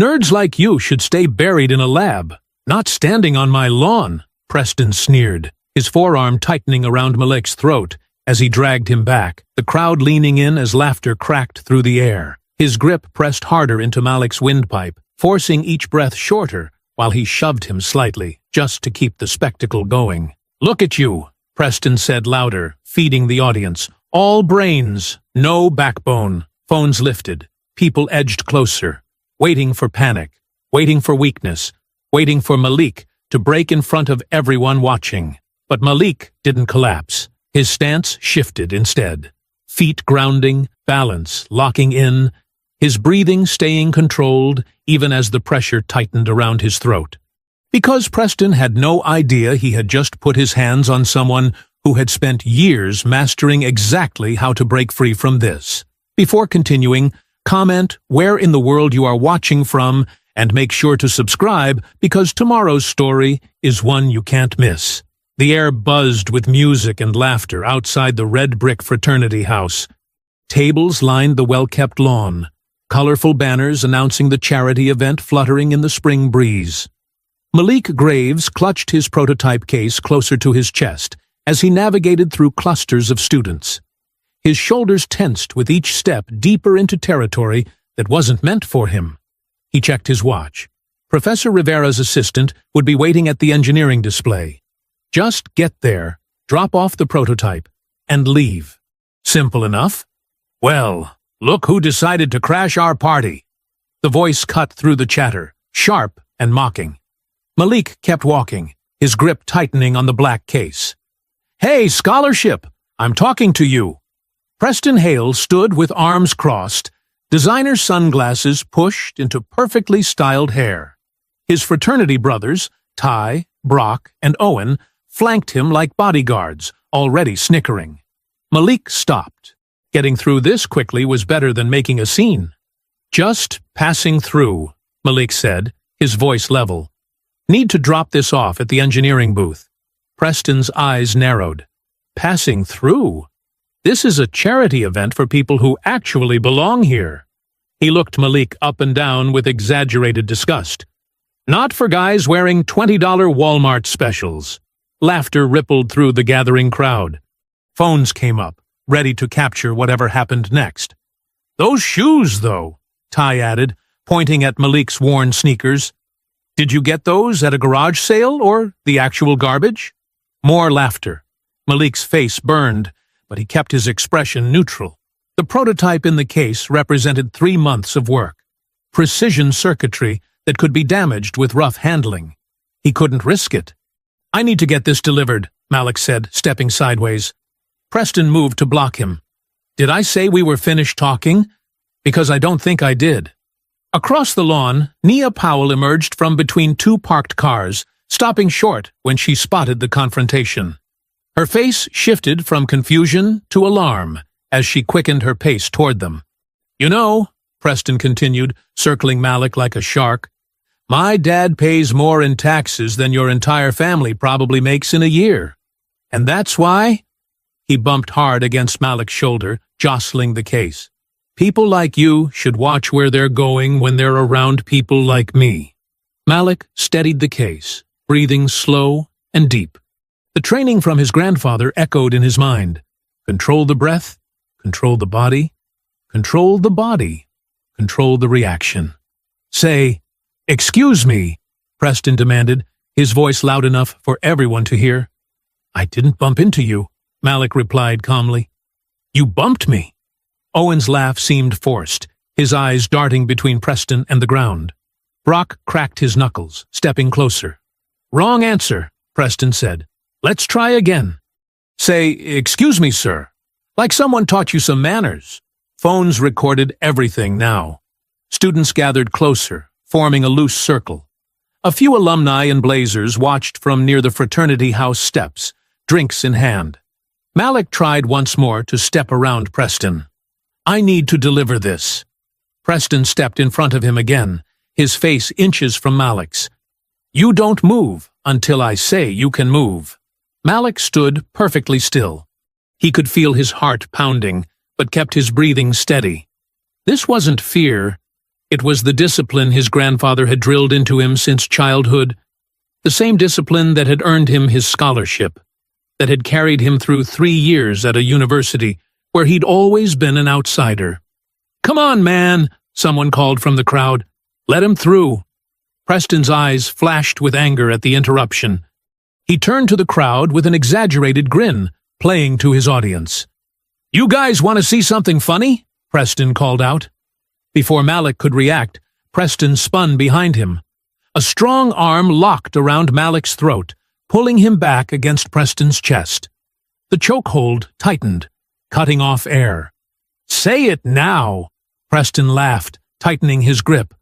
Nerds like you should stay buried in a lab, not standing on my lawn, Preston sneered, his forearm tightening around Malik's throat as he dragged him back, the crowd leaning in as laughter cracked through the air. His grip pressed harder into Malik's windpipe, forcing each breath shorter while he shoved him slightly, just to keep the spectacle going. "Look at you," Preston said louder, feeding the audience. "All brains, no backbone." Phones lifted. People edged closer, waiting for panic, waiting for weakness, waiting for Malik to break in front of everyone watching. But Malik didn't collapse. His stance shifted instead. Feet grounding, balance locking in, his breathing staying controlled even as the pressure tightened around his throat. Because Preston had no idea he had just put his hands on someone who had spent years mastering exactly how to break free from this. Before continuing, comment where in the world you are watching from and make sure to subscribe because tomorrow's story is one you can't miss. The air buzzed with music and laughter outside the red brick fraternity house. Tables lined the well-kept lawn, colorful banners announcing the charity event fluttering in the spring breeze. Malik Graves clutched his prototype case closer to his chest as he navigated through clusters of students. His shoulders tensed with each step deeper into territory that wasn't meant for him. He checked his watch. Professor Rivera's assistant would be waiting at the engineering display. Just get there, drop off the prototype, and leave. Simple enough. "Well, look who decided to crash our party." The voice cut through the chatter, sharp and mocking. Malik kept walking, his grip tightening on the black case. "Hey, scholarship! I'm talking to you!" Preston Hale stood with arms crossed, designer sunglasses pushed into perfectly styled hair. His fraternity brothers, Ty, Brock, and Owen, flanked him like bodyguards, already snickering. Malik stopped. Getting through this quickly was better than making a scene. "Just passing through," Malik said, his voice level. "Need to drop this off at the engineering booth." Preston's eyes narrowed. "Passing through? This is a charity event for people who actually belong here." He looked Malik up and down with exaggerated disgust. "Not for guys wearing $20 Walmart specials." Laughter rippled through the gathering crowd. Phones came up, ready to capture whatever happened next. "Those shoes, though," Ty added, pointing at Malik's worn sneakers. "Did you get those at a garage sale or the actual garbage?" More laughter. Malik's face burned, but he kept his expression neutral. The prototype in the case represented 3 months of work. Precision circuitry that could be damaged with rough handling. He couldn't risk it. "I need to get this delivered," Malik said, stepping sideways. Preston moved to block him. "Did I say we were finished talking? Because I don't think I did." Across the lawn, Nia Powell emerged from between 2 parked cars, stopping short when she spotted the confrontation. Her face shifted from confusion to alarm as she quickened her pace toward them. "You know," Preston continued, circling Malik like a shark, "my dad pays more in taxes than your entire family probably makes in a year. And that's why—" He bumped hard against Malik's shoulder, jostling the case. "People like you should watch where they're going when they're around people like me." Malik steadied the case, breathing slow and deep. The training from his grandfather echoed in his mind. Control the breath, control the body, control the body, control the reaction. "Say, 'Excuse me,'" Preston demanded, his voice loud enough for everyone to hear. "I didn't bump into you," Malik replied calmly. "You bumped me." Owen's laugh seemed forced, his eyes darting between Preston and the ground. Brock cracked his knuckles, stepping closer. "Wrong answer," Preston said. "Let's try again. Say, 'Excuse me, sir,' like someone taught you some manners." Phones recorded everything now. Students gathered closer, forming a loose circle. A few alumni in blazers watched from near the fraternity house steps, drinks in hand. Malik tried once more to step around Preston. "I need to deliver this." Preston stepped in front of him again, his face inches from Malik's. "You don't move until I say you can move." Malik stood perfectly still. He could feel his heart pounding, but kept his breathing steady. This wasn't fear. It was the discipline his grandfather had drilled into him since childhood, the same discipline that had earned him his scholarship, that had carried him through 3 years at a university where he'd always been an outsider. "Come on, man," someone called from the crowd. "Let him through." Preston's eyes flashed with anger at the interruption. He turned to the crowd with an exaggerated grin, playing to his audience. "You guys want to see something funny?" Preston called out. Before Malik could react, Preston spun behind him. A strong arm locked around Malik's throat, pulling him back against Preston's chest. The chokehold tightened, cutting off air. "Say it now," Preston laughed, tightening his grip.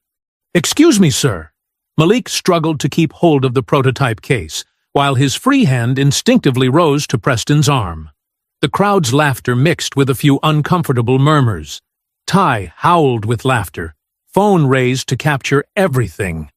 "Excuse me, sir." Malik struggled to keep hold of the prototype case, while his free hand instinctively rose to Preston's arm. The crowd's laughter mixed with a few uncomfortable murmurs. Ty howled with laughter, phone raised to capture everything.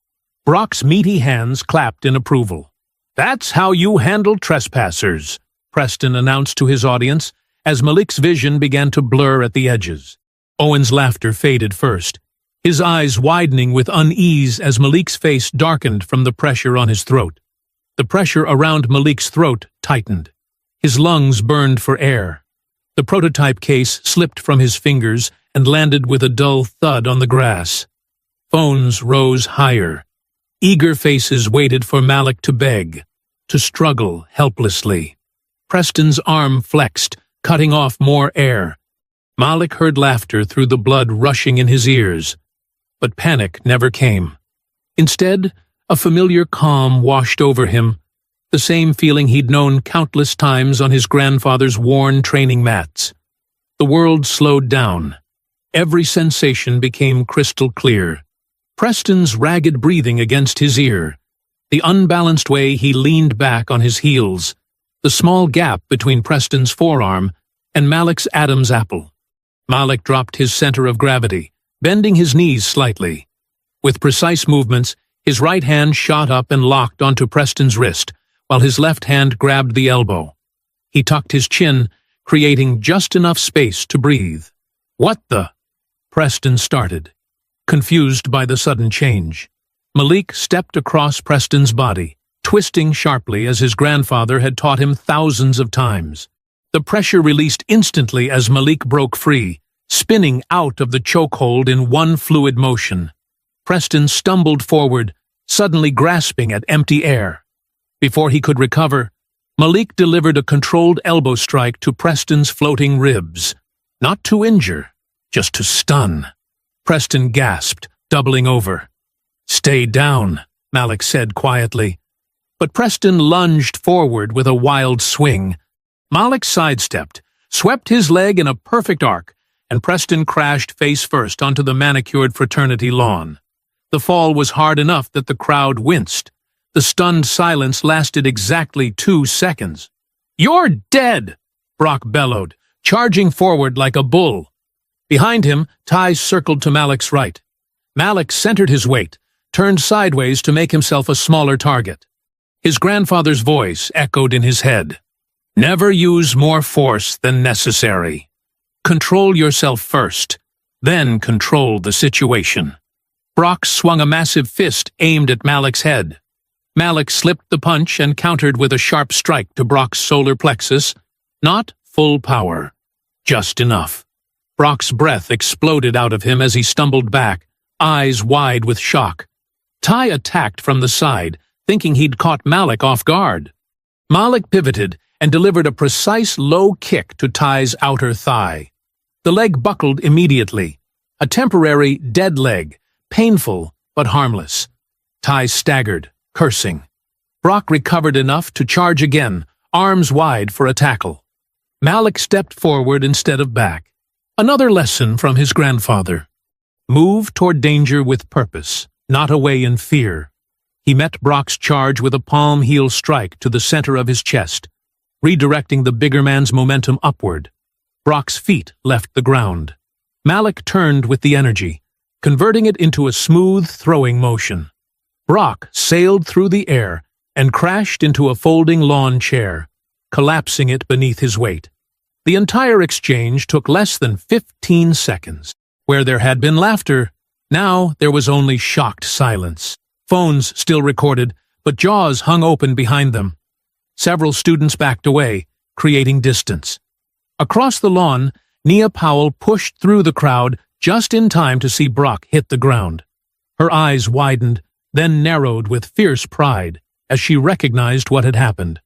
Brock's meaty hands clapped in approval. "That's how you handle trespassers," Preston announced to his audience, as Malik's vision began to blur at the edges. Owen's laughter faded first, his eyes widening with unease as Malik's face darkened from the pressure on his throat. The pressure around Malik's throat tightened. His lungs burned for air. The prototype case slipped from his fingers and landed with a dull thud on the grass. Phones rose higher. Eager faces waited for Malik to beg, to struggle helplessly. Preston's arm flexed, cutting off more air. Malik heard laughter through the blood rushing in his ears. But panic never came. Instead, a familiar calm washed over him, the same feeling he'd known countless times on his grandfather's worn training mats. The world slowed down. Every sensation became crystal clear. Preston's ragged breathing against his ear, the unbalanced way he leaned back on his heels, the small gap between Preston's forearm and Malik's Adam's apple. Malik dropped his center of gravity, bending his knees slightly. With precise movements, his right hand shot up and locked onto Preston's wrist, while his left hand grabbed the elbow. He tucked his chin, creating just enough space to breathe. "What the?" Preston started, confused by the sudden change. Malik stepped across Preston's body, twisting sharply as his grandfather had taught him thousands of times. The pressure released instantly as Malik broke free, spinning out of the chokehold in one fluid motion. Preston stumbled forward, suddenly grasping at empty air. Before he could recover, Malik delivered a controlled elbow strike to Preston's floating ribs, not to injure, just to stun. Preston gasped, doubling over. "Stay down," Malik said quietly. But Preston lunged forward with a wild swing. Malik sidestepped, swept his leg in a perfect arc, and Preston crashed face first onto the manicured fraternity lawn. The fall was hard enough that the crowd winced. The stunned silence lasted exactly 2 seconds. "You're dead!" Brock bellowed, charging forward like a bull. Behind him, Ty circled to Malik's right. Malik centered his weight, turned sideways to make himself a smaller target. His grandfather's voice echoed in his head. "Never use more force than necessary. Control yourself first, then control the situation." Brock swung a massive fist aimed at Malik's head. Malik slipped the punch and countered with a sharp strike to Brock's solar plexus. Not full power, just enough. Brock's breath exploded out of him as he stumbled back, eyes wide with shock. Ty attacked from the side, thinking he'd caught Malik off guard. Malik pivoted and delivered a precise low kick to Ty's outer thigh. The leg buckled immediately. A temporary dead leg, painful but harmless. Ty staggered, cursing. Brock recovered enough to charge again, arms wide for a tackle. Malik stepped forward instead of back. Another lesson from his grandfather. Move toward danger with purpose, not away in fear. He met Brock's charge with a palm heel strike to the center of his chest, redirecting the bigger man's momentum upward. Brock's feet left the ground. Malik turned with the energy, converting it into a smooth throwing motion. Brock sailed through the air and crashed into a folding lawn chair, collapsing it beneath his weight. The entire exchange took less than 15 seconds. Where there had been laughter, Now there was only shocked silence. Phones still recorded, but jaws hung open behind them. Several students backed away, creating distance. Across the lawn, Nia Powell pushed through the crowd just in time to see Brock hit the ground. Her eyes widened, then narrowed with fierce pride as she recognized what had happened.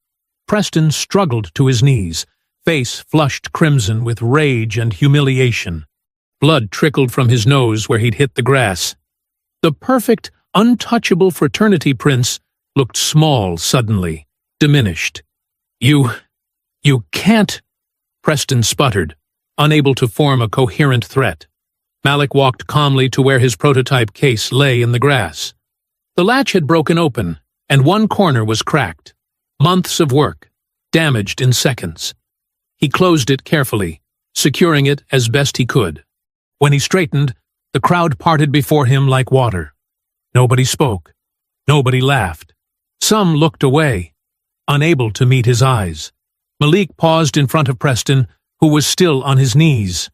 Preston struggled to his knees, face flushed crimson with rage and humiliation. Blood trickled from his nose where he'd hit the grass. The perfect, untouchable fraternity prince looked small suddenly, diminished. You can't, Preston sputtered, unable to form a coherent threat. Malik walked calmly to where his prototype case lay in the grass. The latch had broken open, and one corner was cracked. Months of work, damaged in seconds. He closed it carefully, securing it as best he could. When he straightened, the crowd parted before him like water. Nobody spoke. Nobody laughed. Some looked away, unable to meet his eyes. Malik paused in front of Preston, who was still on his knees.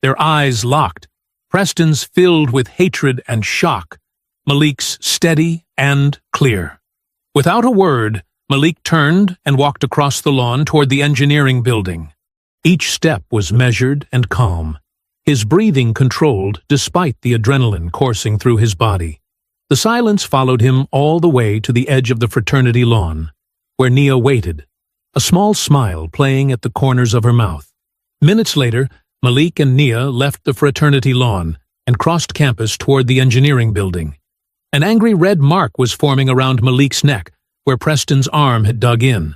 Their eyes locked, Preston's filled with hatred and shock, Malik's steady and clear. Without a word, Malik turned and walked across the lawn toward the engineering building. Each step was measured and calm, his breathing controlled despite the adrenaline coursing through his body. The silence followed him all the way to the edge of the fraternity lawn, where Nia waited, a small smile playing at the corners of her mouth. Minutes later, Malik and Nia left the fraternity lawn and crossed campus toward the engineering building. An angry red mark was forming around Malik's neck, where Preston's arm had dug in.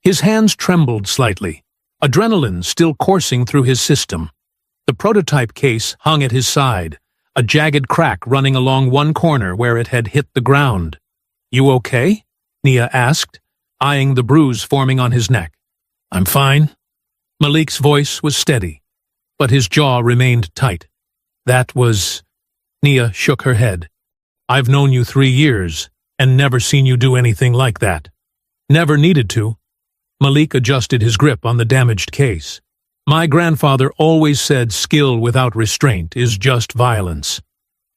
His hands trembled slightly, adrenaline still coursing through his system. The prototype case hung at his side, a jagged crack running along one corner where it had hit the ground. "You okay?" Nia asked, eyeing the bruise forming on his neck. "I'm fine." Malik's voice was steady, but his jaw remained tight. "That was—" Nia shook her head. "I've known you 3 years and never seen you do anything like that." "Never needed to." Malik adjusted his grip on the damaged case. "My grandfather always said skill without restraint is just violence."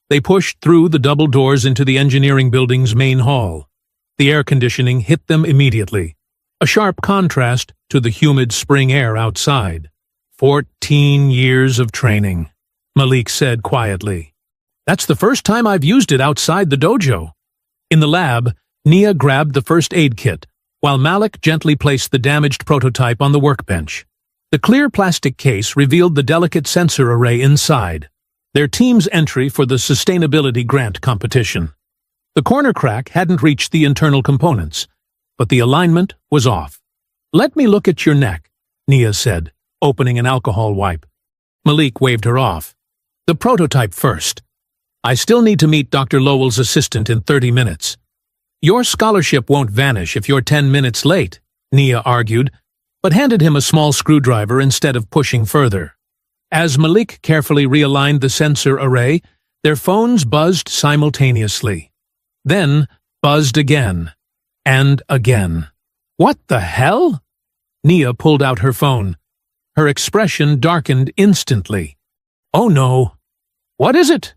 They pushed through the double doors into the engineering building's main hall. The air conditioning hit them immediately, a sharp contrast to the humid spring air outside. 14 years of training, Malik said quietly. "That's the first time I've used it outside the dojo." In the lab, Nia grabbed the first aid kit, while Malik gently placed the damaged prototype on the workbench. The clear plastic case revealed the delicate sensor array inside, their team's entry for the sustainability grant competition. The corner crack hadn't reached the internal components, but the alignment was off. "Let me look at your neck," Nia said, opening an alcohol wipe. Malik waved her off. "The prototype first. I still need to meet Dr. Lowell's assistant in 30 minutes. "Your scholarship won't vanish if you're 10 minutes late," Nia argued, but handed him a small screwdriver instead of pushing further. As Malik carefully realigned the sensor array, their phones buzzed simultaneously. Then buzzed again, and again. "What the hell?" Nia pulled out her phone. Her expression darkened instantly. "Oh no." "What is it?"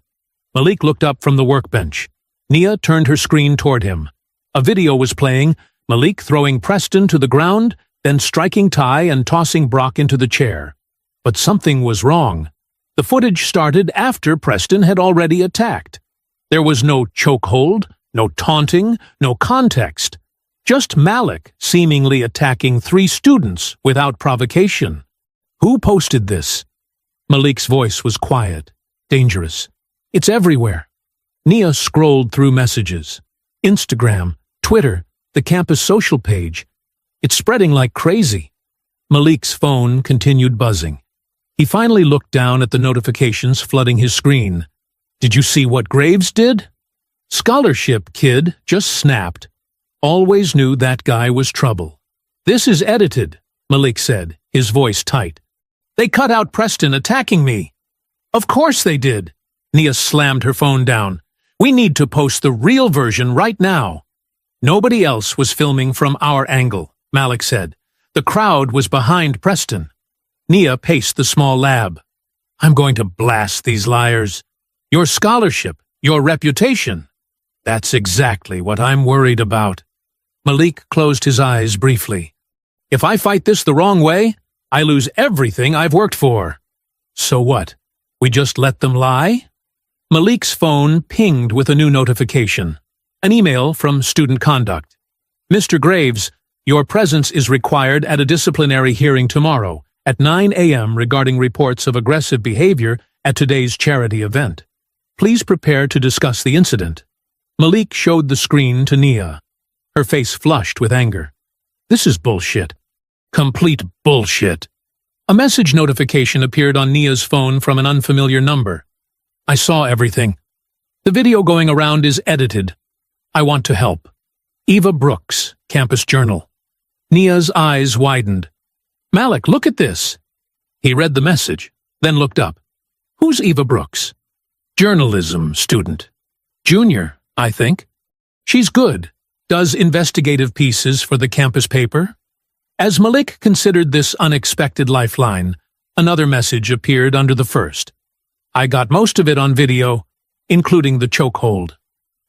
Malik looked up from the workbench. Nia turned her screen toward him. A video was playing, Malik throwing Preston to the ground, then striking Ty and tossing Brock into the chair. But something was wrong. The footage started after Preston had already attacked. There was no chokehold, no taunting, no context. Just Malik seemingly attacking 3 students without provocation. "Who posted this?" Malik's voice was quiet, dangerous. "It's everywhere." Nia scrolled through messages. Instagram, Twitter, the campus social page. "It's spreading like crazy." Malik's phone continued buzzing. He finally looked down at the notifications flooding his screen. "Did you see what Graves did?" "Scholarship, kid," just snapped. Always knew that guy was trouble. "This is edited," Malik said, his voice tight. "They cut out Preston attacking me." "Of course they did." Nia slammed her phone down. "We need to post the real version right now." "Nobody else was filming from our angle," Malik said. "The crowd was behind Preston." Nia paced the small lab. "I'm going to blast these liars." Your scholarship, your reputation. That's exactly what I'm worried about. Malik closed his eyes briefly. If I fight this the wrong way, I lose everything I've worked for. So what? We just let them lie? Malik's phone pinged with a new notification. An email from Student Conduct. Mr. Graves, your presence is required at a disciplinary hearing tomorrow at 9 a.m. regarding reports of aggressive behavior at today's charity event. Please prepare to discuss the incident. Malik showed the screen to Nia. Her face flushed with anger. This is bullshit. Complete bullshit. A message notification appeared on Nia's phone from an unfamiliar number. I saw everything. The video going around is edited. I want to help. Eva Brooks, Campus Journal. Nia's eyes widened. Malik, look at this. He read the message, then looked up. Who's Eva Brooks? Journalism student. Junior, I think. She's good. Does investigative pieces for the campus paper. As Malik considered this unexpected lifeline, another message appeared under the first. I got most of it on video, including the chokehold.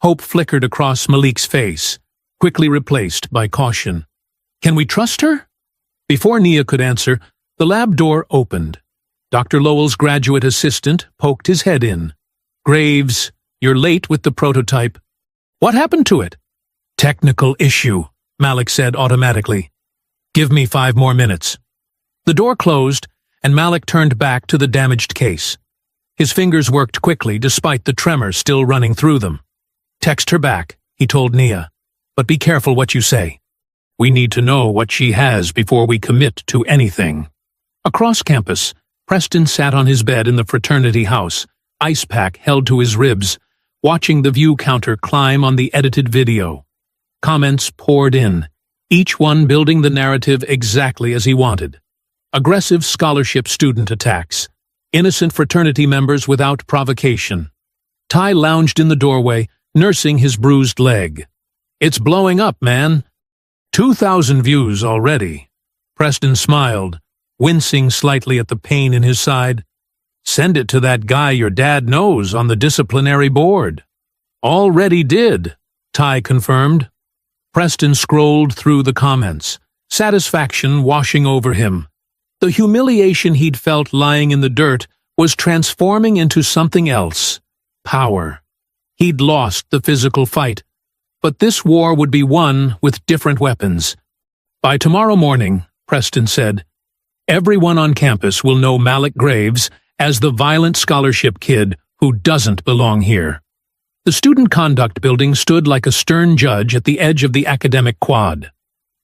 Hope flickered across Malik's face, quickly replaced by caution. Can we trust her? Before Nia could answer, the lab door opened. Dr. Lowell's graduate assistant poked his head in. Graves, you're late with the prototype. What happened to it? Technical issue, Malik said automatically. Give me 5 more minutes. The door closed, and Malik turned back to the damaged case. His fingers worked quickly despite the tremor still running through them. Text her back, he told Nia. But be careful what you say. We need to know what she has before we commit to anything. Across campus, Preston sat on his bed in the fraternity house, ice pack held to his ribs, watching the view counter climb on the edited video. Comments poured in, each one building the narrative exactly as he wanted. Aggressive scholarship student attacks. Innocent fraternity members without provocation. Ty lounged in the doorway, nursing his bruised leg. It's blowing up, man. 2,000 views already. Preston smiled, wincing slightly at the pain in his side. Send it to that guy your dad knows on the disciplinary board. Already did, Ty confirmed. Preston scrolled through the comments, satisfaction washing over him. The humiliation he'd felt lying in the dirt was transforming into something else. Power. He'd lost the physical fight, but this war would be won with different weapons. By tomorrow morning, Preston said, everyone on campus will know Malik Graves as the violent scholarship kid who doesn't belong here. The Student Conduct Building stood like a stern judge at the edge of the academic quad.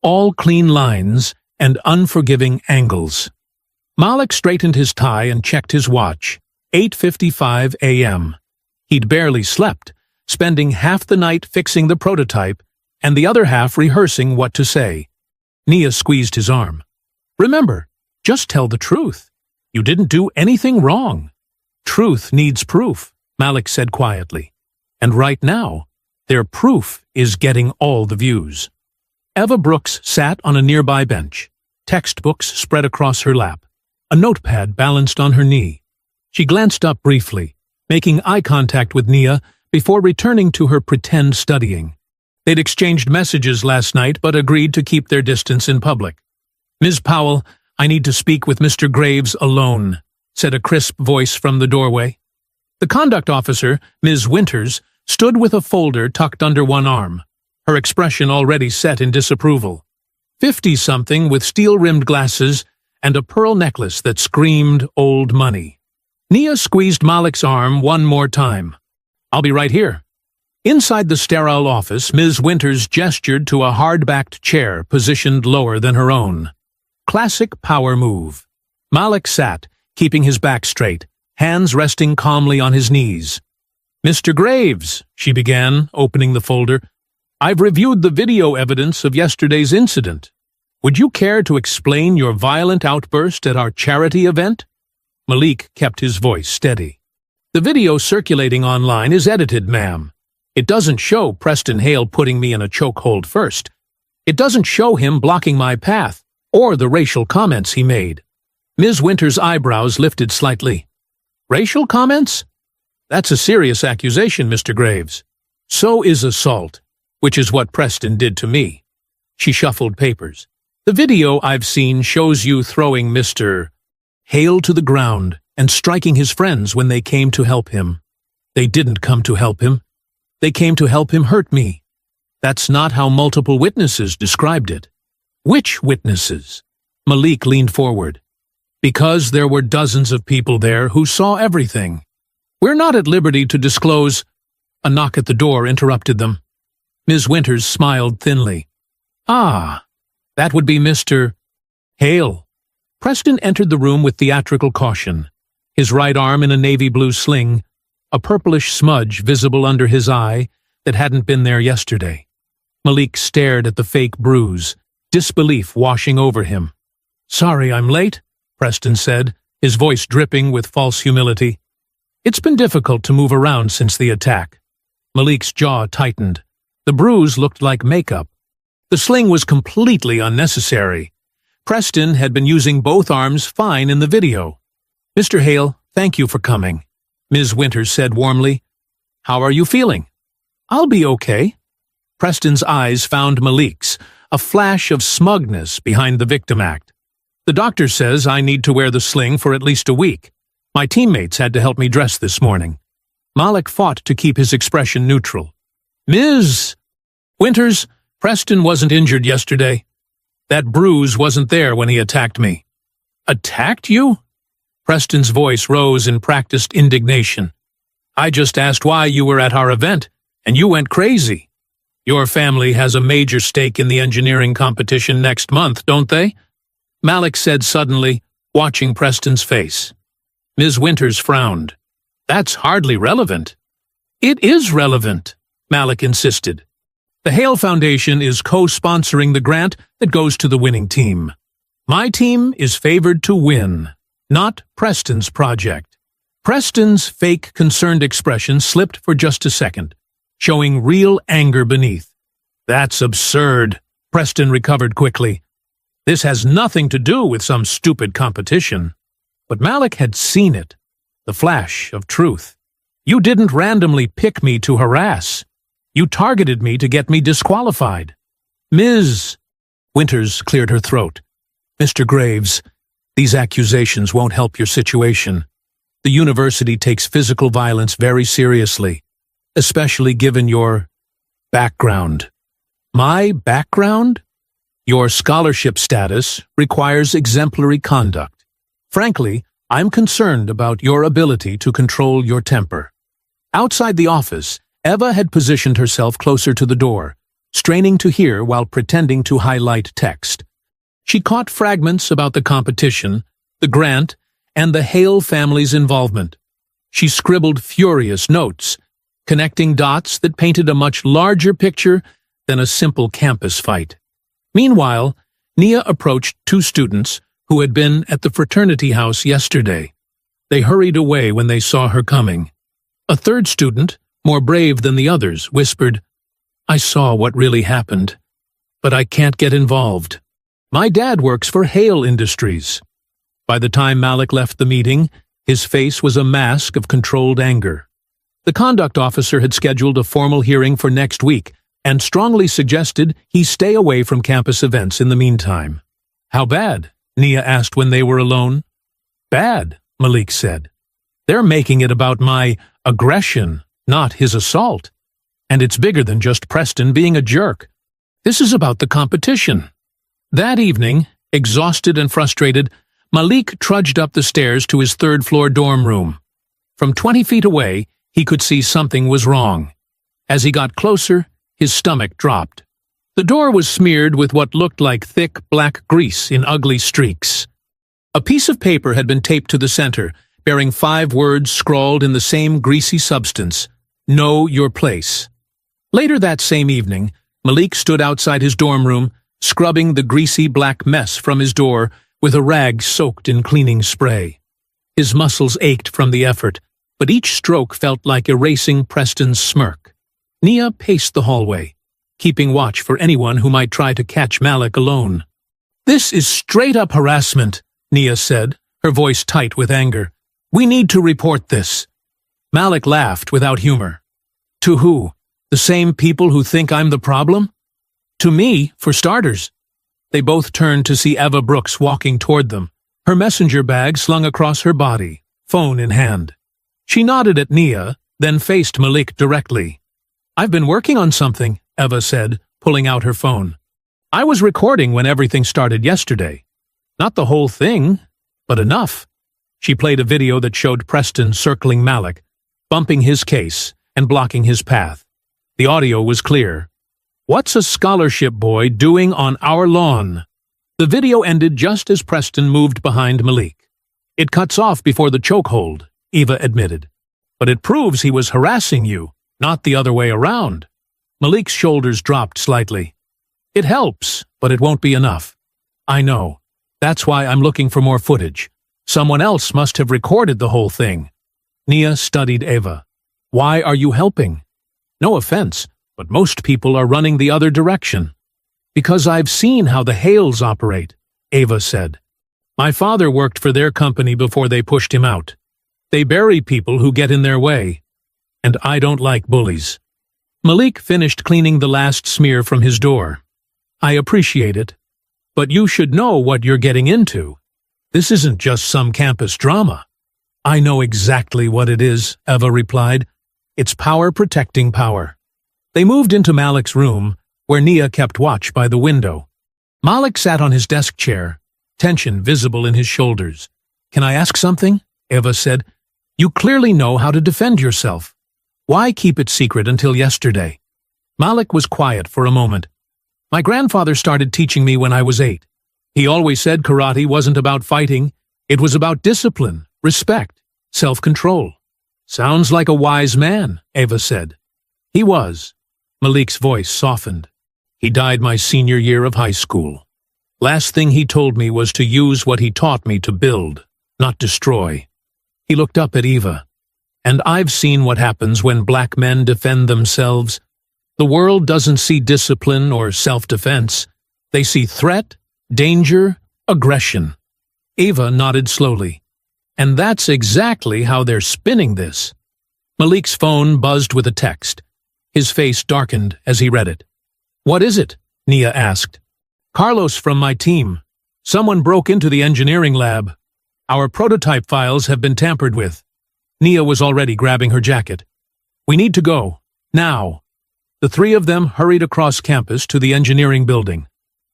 All clean lines and unforgiving angles. Malik straightened his tie and checked his watch. 8:55 a.m. He'd barely slept, spending half the night fixing the prototype and the other half rehearsing what to say. Nia squeezed his arm. Remember, just tell the truth. You didn't do anything wrong. Truth needs proof, Malik said quietly. And right now, their proof is getting all the views. Eva Brooks sat on a nearby bench, textbooks spread across her lap, a notepad balanced on her knee. She glanced up briefly, making eye contact with Nia before returning to her pretend studying. They'd exchanged messages last night but agreed to keep their distance in public. Ms. Powell, I need to speak with Mr. Graves alone, said a crisp voice from the doorway. The conduct officer, Ms. Winters, stood with a folder tucked under one arm, her expression already set in disapproval. 50-something with steel-rimmed glasses and a pearl necklace that screamed old money. Nia squeezed Malik's arm one more time. I'll be right here. Inside the sterile office, Ms. Winters gestured to a hard-backed chair positioned lower than her own. Classic power move. Malik sat, keeping his back straight, hands resting calmly on his knees. Mr. Graves, she began, opening the folder, I've reviewed the video evidence of yesterday's incident. Would you care to explain your violent outburst at our charity event? Malik kept his voice steady. The video circulating online is edited, ma'am. It doesn't show Preston Hale putting me in a chokehold first. It doesn't show him blocking my path, or the racial comments he made. Ms. Winters' eyebrows lifted slightly. Racial comments? That's a serious accusation, Mr. Graves. So is assault, which is what Preston did to me. She shuffled papers. The video I've seen shows you throwing Mr. Hale to the ground and striking his friends when they came to help him. They didn't come to help him. They came to help him hurt me. That's not how multiple witnesses described it. Which witnesses? Malik leaned forward. Because there were dozens of people there who saw everything. We're not at liberty to disclose. A knock at the door interrupted them. Ms. Winters smiled thinly. Ah, that would be Mr. Hale. Preston entered the room with theatrical caution, his right arm in a navy blue sling, a purplish smudge visible under his eye that hadn't been there yesterday. Malik stared at the fake bruise, disbelief washing over him. Sorry I'm late, Preston said, his voice dripping with false humility. It's been difficult to move around since the attack. Malik's jaw tightened. The bruise looked like makeup. The sling was completely unnecessary. Preston had been using both arms fine in the video. Mr. Hale, thank you for coming, Ms. Winters said warmly. How are you feeling? I'll be okay. Preston's eyes found Malik's, a flash of smugness behind the victim act. The doctor says I need to wear the sling for at least a week. My teammates had to help me dress this morning. Malik fought to keep his expression neutral. Ms. Winters, Preston wasn't injured yesterday. That bruise wasn't there when he attacked me. Attacked you? Preston's voice rose in practiced indignation. I just asked why you were at our event, and you went crazy. Your family has a major stake in the engineering competition next month, don't they? Malik said suddenly, watching Preston's face. Ms. Winters frowned. That's hardly relevant. It is relevant, Malik insisted. The Hale Foundation is co-sponsoring the grant that goes to the winning team. My team is favored to win, not Preston's project. Preston's fake concerned expression slipped for just a second, showing real anger beneath. That's absurd, Preston recovered quickly. This has nothing to do with some stupid competition. But Malik had seen it, the flash of truth. You didn't randomly pick me to harass. You targeted me to get me disqualified. Ms. Winters cleared her throat. Mr. Graves, these accusations won't help your situation. The university takes physical violence very seriously, especially given your background. My background? Your scholarship status requires exemplary conduct. Frankly, I'm concerned about your ability to control your temper. Outside the office, Eva had positioned herself closer to the door, straining to hear while pretending to highlight text. She caught fragments about the competition, the grant, and the Hale family's involvement. She scribbled furious notes, connecting dots that painted a much larger picture than a simple campus fight. Meanwhile, Nia approached two students who had been at the fraternity house yesterday. They hurried away when they saw her coming. A third student, more brave than the others, whispered, I saw what really happened, but I can't get involved. My dad works for Hale Industries. By the time Malik left the meeting, his face was a mask of controlled anger. The conduct officer had scheduled a formal hearing for next week and strongly suggested he stay away from campus events in the meantime. How bad? Nia asked when they were alone. Bad, Malik said. They're making it about my aggression, not his assault. And it's bigger than just Preston being a jerk. This is about the competition. That evening, exhausted and frustrated, Malik trudged up the stairs to his third-floor dorm room. From 20 feet away, he could see something was wrong. As he got closer, his stomach dropped. The door was smeared with what looked like thick black grease in ugly streaks. A piece of paper had been taped to the center, bearing 5 words scrawled in the same greasy substance, Know your place. Later that same evening, Malik stood outside his dorm room, scrubbing the greasy black mess from his door with a rag soaked in cleaning spray. His muscles ached from the effort, but each stroke felt like erasing Preston's smirk. Nia paced the hallway, keeping watch for anyone who might try to catch Malik alone. This is straight-up harassment, Nia said, her voice tight with anger. We need to report this. Malik laughed without humor. To who? The same people who think I'm the problem? To me, for starters. They both turned to see Eva Brooks walking toward them, her messenger bag slung across her body, phone in hand. She nodded at Nia, then faced Malik directly. I've been working on something, Eva said, pulling out her phone. I was recording when everything started yesterday. Not the whole thing, but enough. She played a video that showed Preston circling Malik, bumping his case and blocking his path. The audio was clear. What's a scholarship boy doing on our lawn? The video ended just as Preston moved behind Malik. It cuts off before the chokehold, Eva admitted. But it proves he was harassing you, not the other way around. Malik's shoulders dropped slightly. It helps, but it won't be enough. I know. That's why I'm looking for more footage. Someone else must have recorded the whole thing. Nia studied Eva. Why are you helping? No offense, but most people are running the other direction. Because I've seen how the Hales operate, Eva said. My father worked for their company before they pushed him out. They bury people who get in their way. And I don't like bullies. Malik finished cleaning the last smear from his door. I appreciate it. But you should know what you're getting into. This isn't just some campus drama. I know exactly what it is, Eva replied. It's power protecting power. They moved into Malik's room, where Nia kept watch by the window. Malik sat on his desk chair, tension visible in his shoulders. Can I ask something? Eva said. You clearly know how to defend yourself. Why keep it secret until yesterday? Malik was quiet for a moment. My grandfather started teaching me when I was 8. He always said karate wasn't about fighting. It was about discipline, respect, self-control. Sounds like a wise man, Eva said. He was. Malik's voice softened. He died my senior year of high school. Last thing he told me was to use what he taught me to build, not destroy. He looked up at Eva. And I've seen what happens when black men defend themselves. The world doesn't see discipline or self-defense. They see threat, danger, aggression. Eva nodded slowly. And that's exactly how they're spinning this. Malik's phone buzzed with a text. His face darkened as he read it. What is it? Nia asked. Carlos from my team. Someone broke into the engineering lab. Our prototype files have been tampered with. Nia was already grabbing her jacket. We need to go. Now. The three of them hurried across campus to the engineering building.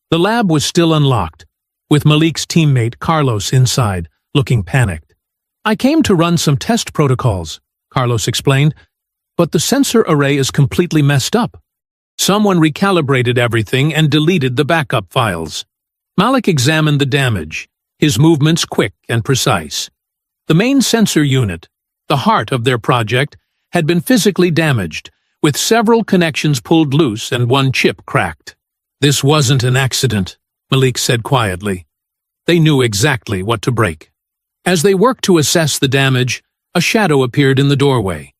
The lab was still unlocked, with Malik's teammate Carlos inside, looking panicked. I came to run some test protocols, Carlos explained, but the sensor array is completely messed up. Someone recalibrated everything and deleted the backup files. Malik examined the damage, his movements quick and precise. The main sensor unit, the heart of their project, had been physically damaged, with several connections pulled loose and one chip cracked. This wasn't an accident, Malik said quietly. They knew exactly what to break. As they worked to assess the damage, a shadow appeared in the doorway.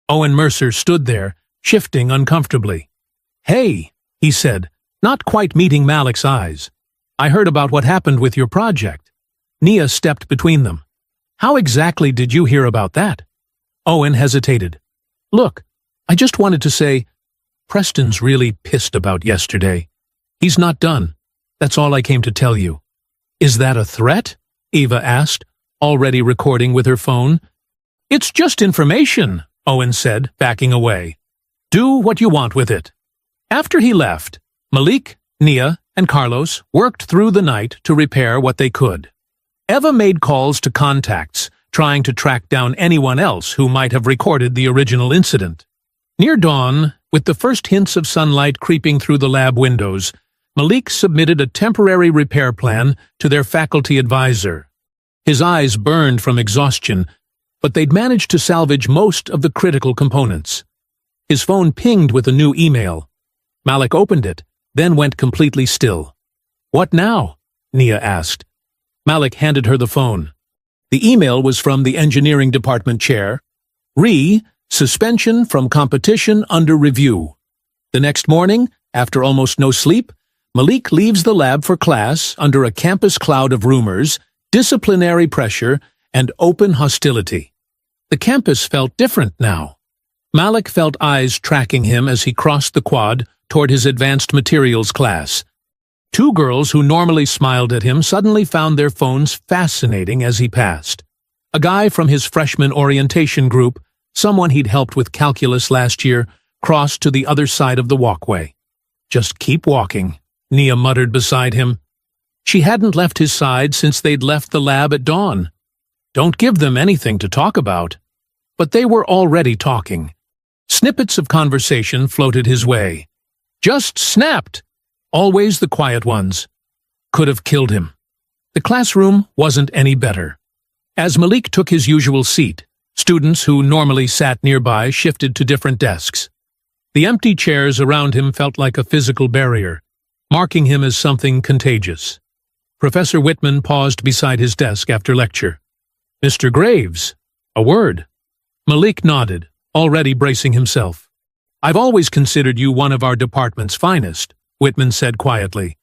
Owen Mercer stood there, shifting uncomfortably. Hey, he said, not quite meeting Malik's eyes. I heard about what happened with your project. Nia stepped between them. How exactly did you hear about that? Owen hesitated. Look, I just wanted to say, Preston's really pissed about yesterday. He's not done. That's all I came to tell you. Is that a threat? Eva asked, already recording with her phone. It's just information, Owen said, backing away. Do what you want with it. After he left, Malik, Nia, and Carlos worked through the night to repair what they could. Eva made calls to contacts, trying to track down anyone else who might have recorded the original incident. Near dawn, with the first hints of sunlight creeping through the lab windows, Malik submitted a temporary repair plan to their faculty advisor. His eyes burned from exhaustion, but they'd managed to salvage most of the critical components. His phone pinged with a new email. Malik opened it, then went completely still. What now? Nia asked. Malik handed her the phone. The email was from the engineering department chair. Suspension from competition under review. The next morning, after almost no sleep, Malik leaves the lab for class under a campus cloud of rumors, disciplinary pressure, and open hostility. The campus felt different now. Malik felt eyes tracking him as he crossed the quad toward his advanced materials class. Two girls who normally smiled at him suddenly found their phones fascinating as he passed. A guy from his freshman orientation group, someone he'd helped with calculus last year, crossed to the other side of the walkway. "Just keep walking," Nia muttered beside him. She hadn't left his side since they'd left the lab at dawn. Don't give them anything to talk about. But they were already talking. Snippets of conversation floated his way. Just snapped. Always the quiet ones. Could have killed him. The classroom wasn't any better. As Malik took his usual seat, students who normally sat nearby shifted to different desks. The empty chairs around him felt like a physical barrier, marking him as something contagious. Professor Whitman paused beside his desk after lecture. "Mr. Graves, a word." Malik nodded, already bracing himself. "I've always considered you one of our department's finest," Whitman said quietly.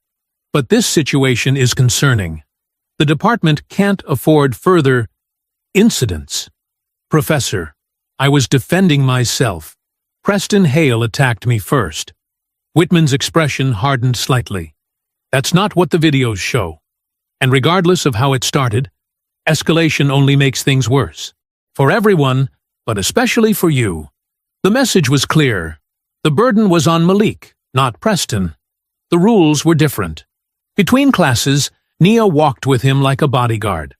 "But this situation is concerning. The department can't afford further incidents." "Professor, I was defending myself. Preston Hale attacked me first." Whitman's expression hardened slightly. "That's not what the videos show. And regardless of how it started, escalation only makes things worse. For everyone, but especially for you." The message was clear. The burden was on Malik, not Preston. The rules were different. Between classes, Nia walked with him like a bodyguard.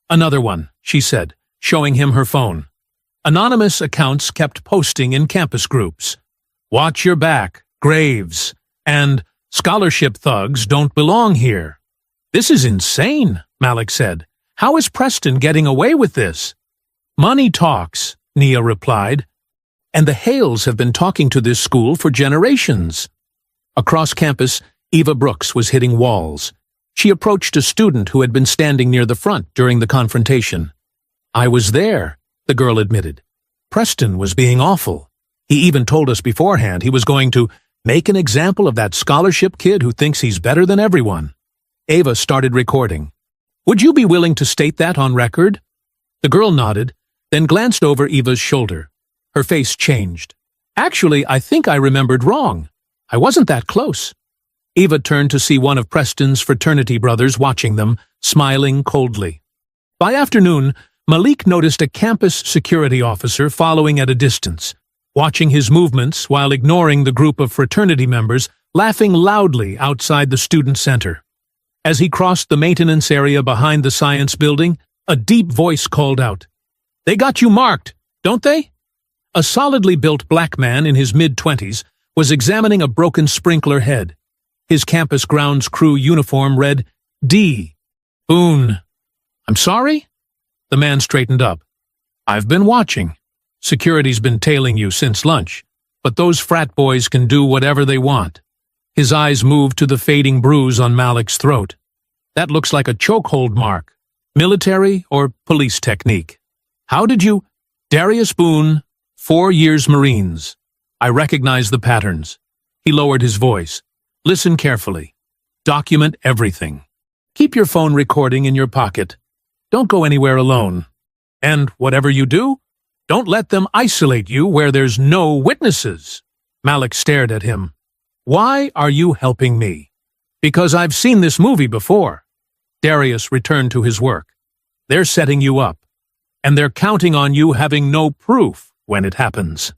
"Another one," she said, showing him her phone. Anonymous accounts kept posting in campus groups. "Watch your back, Graves," and "Scholarship thugs don't belong here." "This is insane," Malik said. "How is Preston getting away with this?" "Money talks," Nia replied. "And the Hales have been talking to this school for generations." Across campus, Eva Brooks was hitting walls. She approached a student who had been standing near the front during the confrontation. "I was there," the girl admitted. "Preston was being awful. He even told us beforehand he was going to make an example of that scholarship kid who thinks he's better than everyone." Eva started recording. "Would you be willing to state that on record?" The girl nodded, then glanced over Eva's shoulder. Her face changed. "Actually, I think I remembered wrong. I wasn't that close." Eva turned to see one of Preston's fraternity brothers watching them, smiling coldly. By afternoon, Malik noticed a campus security officer following at a distance, watching his movements while ignoring the group of fraternity members laughing loudly outside the student center. As he crossed the maintenance area behind the science building, a deep voice called out, "They got you marked, don't they?" A solidly built black man in his mid-20s was examining a broken sprinkler head. His campus grounds crew uniform read, "D. Boone." "I'm sorry?" The man straightened up. "I've been watching. Security's been tailing you since lunch, but those frat boys can do whatever they want." His eyes moved to the fading bruise on Malik's throat. "That looks like a chokehold mark. Military or police technique?" "How did you—" "Darius Boone, 4 years Marines. I recognize the patterns." He lowered his voice. "Listen carefully. Document everything. Keep your phone recording in your pocket. Don't go anywhere alone. And whatever you do, don't let them isolate you where there's no witnesses." Malik stared at him. "Why are you helping me?" "Because I've seen this movie before." Darius returned to his work. "They're setting you up, and they're counting on you having no proof when it happens."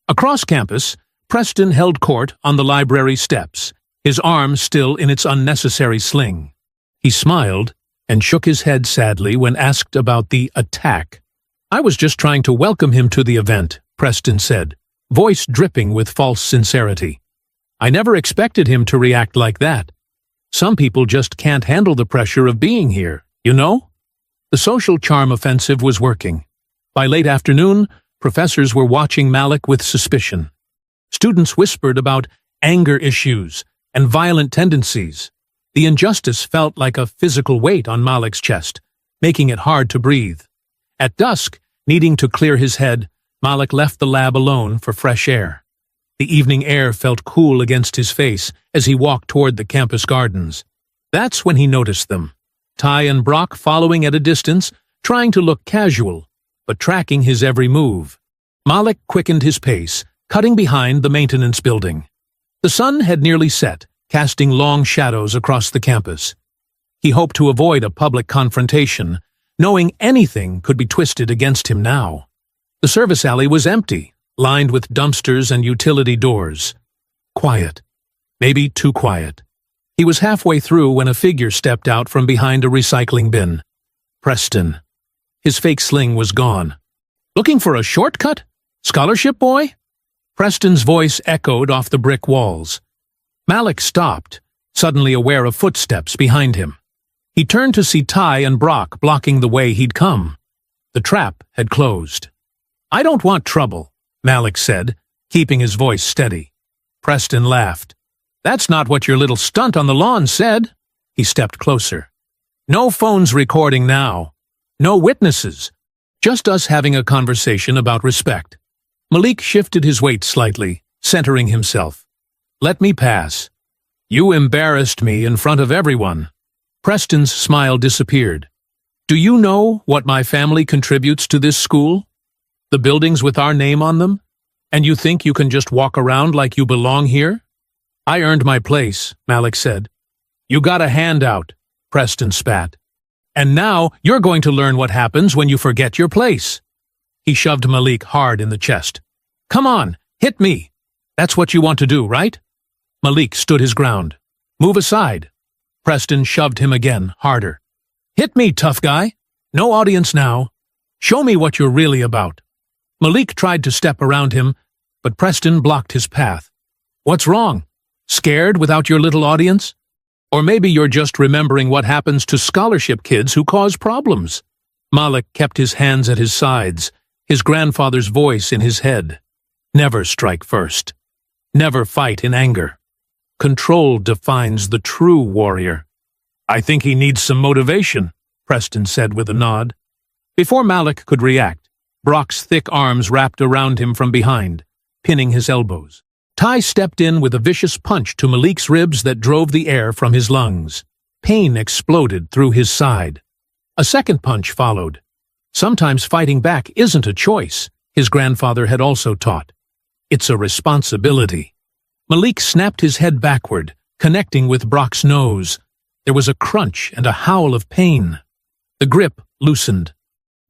Across campus, Preston held court on the library steps, his arm still in its unnecessary sling. He smiled and shook his head sadly when asked about the attack. "I was just trying to welcome him to the event," Preston said, voice dripping with false sincerity. "I never expected him to react like that. Some people just can't handle the pressure of being here, you know?" The social charm offensive was working. By late afternoon, professors were watching Malik with suspicion. Students whispered about anger issues and violent tendencies. The injustice felt like a physical weight on Malik's chest, making it hard to breathe. At dusk, needing to clear his head, Malik left the lab alone for fresh air. The evening air felt cool against his face as he walked toward the campus gardens. That's when he noticed them. Ty and Brock following at a distance, trying to look casual, but tracking his every move. Malik quickened his pace, cutting behind the maintenance building. The sun had nearly set, casting long shadows across the campus. He hoped to avoid a public confrontation, knowing anything could be twisted against him now. The service alley was empty, lined with dumpsters and utility doors. Quiet. Maybe too quiet. He was halfway through when a figure stepped out from behind a recycling bin. Preston. His fake sling was gone. "Looking for a shortcut? Scholarship boy?" Preston's voice echoed off the brick walls. Malik stopped, suddenly aware of footsteps behind him. He turned to see Ty and Brock blocking the way he'd come. The trap had closed. "I don't want trouble," Malik said, keeping his voice steady. Preston laughed. "That's not what your little stunt on the lawn said." He stepped closer. "No phones recording now. No witnesses. Just us having a conversation about respect." Malik shifted his weight slightly, centering himself. "Let me pass. You embarrassed me in front of everyone." Preston's smile disappeared. "Do you know what my family contributes to this school? The buildings with our name on them? And you think you can just walk around like you belong here?" "I earned my place," Malik said. "You got a handout," Preston spat. "And now you're going to learn what happens when you forget your place." He shoved Malik hard in the chest. "Come on, hit me. That's what you want to do, right?" Malik stood his ground. "Move aside." Preston shoved him again, harder. "Hit me, tough guy. No audience now. Show me what you're really about." Malik tried to step around him, but Preston blocked his path. "What's wrong? Scared without your little audience? Or maybe you're just remembering what happens to scholarship kids who cause problems." Malik kept his hands at his sides, his grandfather's voice in his head. Never strike first. Never fight in anger. Control defines the true warrior. "I think he needs some motivation," Preston said with a nod. Before Malik could react, Brock's thick arms wrapped around him from behind, pinning his elbows. Ty stepped in with a vicious punch to Malik's ribs that drove the air from his lungs. Pain exploded through his side. A second punch followed. Sometimes fighting back isn't a choice, his grandfather had also taught. It's a responsibility. Malik snapped his head backward, connecting with Brock's nose. There was a crunch and a howl of pain. The grip loosened.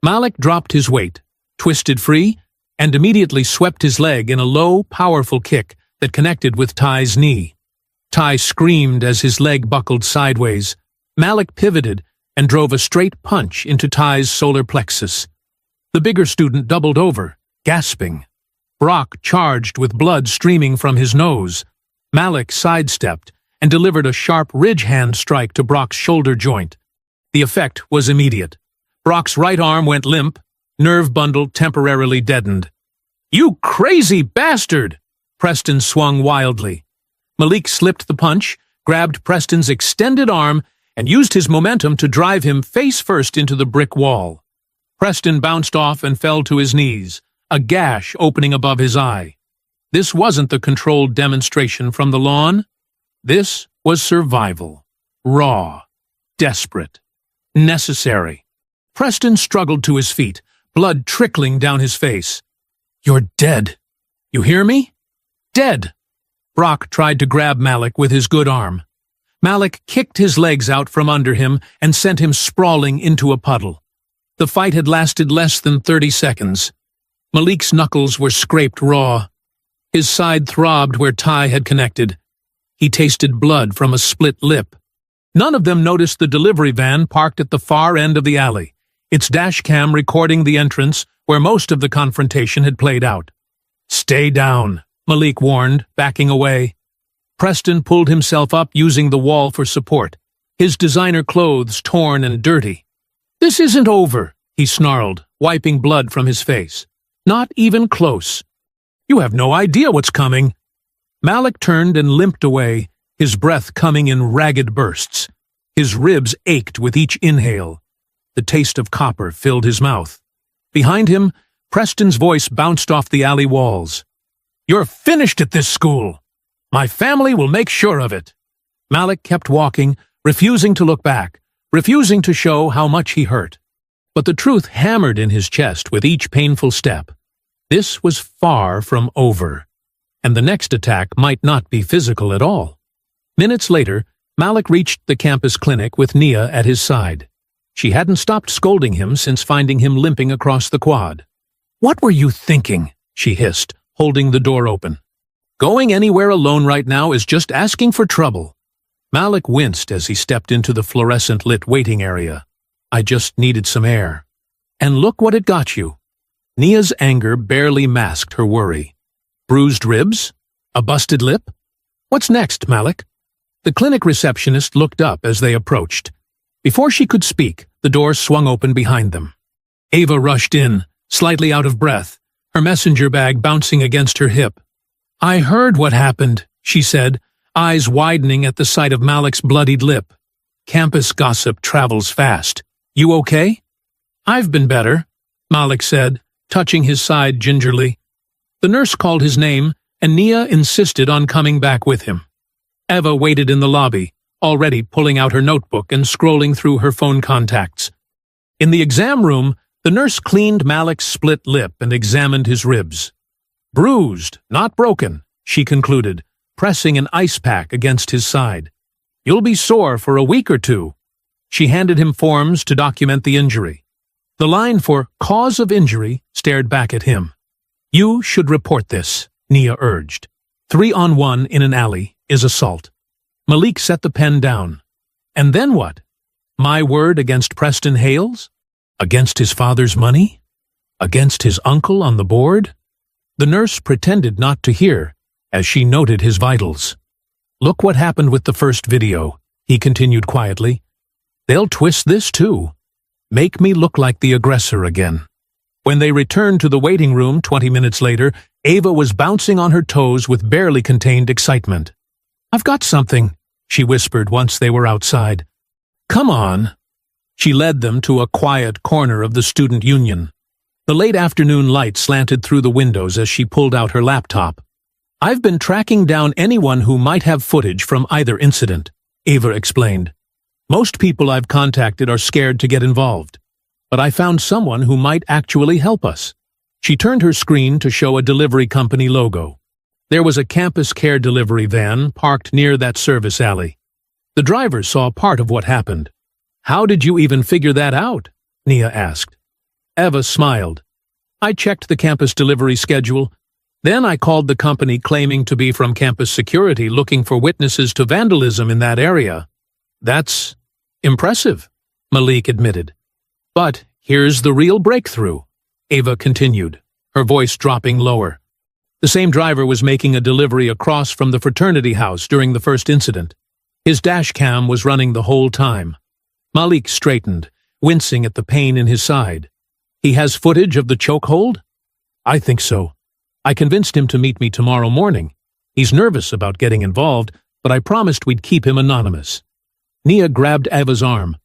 Malik dropped his weight, twisted free, and immediately swept his leg in a low, powerful kick that connected with Ty's knee. Ty screamed as his leg buckled sideways. Malik pivoted and drove a straight punch into Ty's solar plexus. The bigger student doubled over, gasping. Brock charged with blood streaming from his nose. Malik sidestepped and delivered a sharp ridge hand strike to Brock's shoulder joint. The effect was immediate. Brock's right arm went limp, nerve bundle temporarily deadened. "You crazy bastard!" Preston swung wildly. Malik slipped the punch, grabbed Preston's extended arm, and used his momentum to drive him face first into the brick wall. Preston bounced off and fell to his knees, a gash opening above his eye. This wasn't the controlled demonstration from the lawn. This was survival. Raw. Desperate. Necessary. Preston struggled to his feet, blood trickling down his face. "You're dead. You hear me? Dead!" Brock tried to grab Malik with his good arm. Malik kicked his legs out from under him and sent him sprawling into a puddle. The fight had lasted less than 30 seconds. Malik's knuckles were scraped raw. His side throbbed where Ty had connected. He tasted blood from a split lip. None of them noticed the delivery van parked at the far end of the alley, its dash cam recording the entrance where most of the confrontation had played out. "Stay down," Malik warned, backing away. Preston pulled himself up using the wall for support, his designer clothes torn and dirty. "This isn't over," he snarled, wiping blood from his face. "Not even close. You have no idea what's coming." Malik turned and limped away, his breath coming in ragged bursts. His ribs ached with each inhale. The taste of copper filled his mouth. Behind him, Preston's voice bounced off the alley walls. "You're finished at this school. My family will make sure of it." Malik kept walking, refusing to look back, refusing to show how much he hurt. But the truth hammered in his chest with each painful step. This was far from over, and the next attack might not be physical at all. Minutes later, Malik reached the campus clinic with Nia at his side. She hadn't stopped scolding him since finding him limping across the quad. "What were you thinking?" she hissed, holding the door open. "Going anywhere alone right now is just asking for trouble." Malik winced as he stepped into the fluorescent-lit waiting area. "I just needed some air." "And look what it got you." Nia's anger barely masked her worry. "Bruised ribs? A busted lip? What's next, Malik?" The clinic receptionist looked up as they approached. Before she could speak, the door swung open behind them. Ava rushed in, slightly out of breath, her messenger bag bouncing against her hip. "I heard what happened," she said, eyes widening at the sight of Malik's bloodied lip. "Campus gossip travels fast. You okay?" "I've been better," Malik said, touching his side gingerly. The nurse called his name, and Nia insisted on coming back with him. Eva waited in the lobby, already pulling out her notebook and scrolling through her phone contacts. In the exam room, the nurse cleaned Malik's split lip and examined his ribs. "Bruised, not broken," she concluded, pressing an ice pack against his side. "You'll be sore for a week or two." She handed him forms to document the injury. The line for cause of injury stared back at him. "You should report this," Nia urged. 3-on-1 in an alley is assault. Malik set the pen down. "And then what? My word against Preston Hale's? Against his father's money? Against his uncle on the board?" The nurse pretended not to hear, as she noted his vitals. "Look what happened with the first video," he continued quietly. "They'll twist this too. Make me look like the aggressor again." When they returned to the waiting room 20 minutes later, Ava was bouncing on her toes with barely contained excitement. "I've got something," she whispered once they were outside. "Come on." She led them to a quiet corner of the student union. The late afternoon light slanted through the windows as she pulled out her laptop. "I've been tracking down anyone who might have footage from either incident," Ava explained. "Most people I've contacted are scared to get involved. But I found someone who might actually help us." She turned her screen to show a delivery company logo. There was a campus care delivery van parked near that service alley. The driver saw part of what happened. "How did you even figure that out?" Nia asked. Eva smiled. "I checked the campus delivery schedule. Then I called the company claiming to be from campus security looking for witnesses to vandalism in that area." "That's impressive," Malik admitted. "But here's the real breakthrough," Ava continued, her voice dropping lower. The same driver was making a delivery across from the fraternity house during the first incident. His dash cam was running the whole time. Malik straightened, wincing at the pain in his side. "He has footage of the chokehold?" "I think so. I convinced him to meet me tomorrow morning. He's nervous about getting involved, but I promised we'd keep him anonymous." Nia grabbed Eva's arm.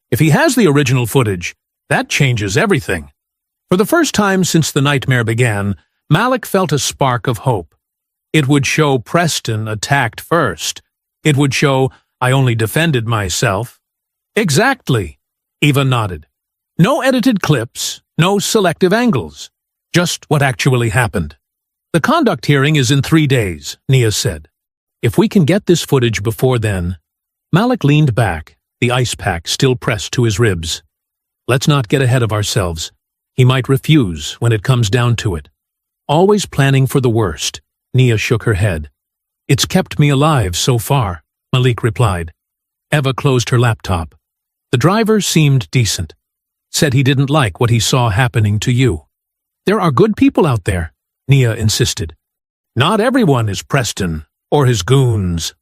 "If he has the original footage, that changes everything." For the first time since the nightmare began, Malik felt a spark of hope. It would show Preston attacked first. It would show I only defended myself. "Exactly," Eva nodded. "No edited clips, no selective angles. Just what actually happened." "The conduct hearing is in 3 days," Nia said. "If we can get this footage before then." Malik leaned back, the ice pack still pressed to his ribs. "Let's not get ahead of ourselves. He might refuse when it comes down to it." "Always planning for the worst," Nia shook her head. "It's kept me alive so far," Malik replied. Eva closed her laptop. "The driver seemed decent. Said he didn't like what he saw happening to you." "There are good people out there," Nia insisted. "Not everyone is Preston or his goons."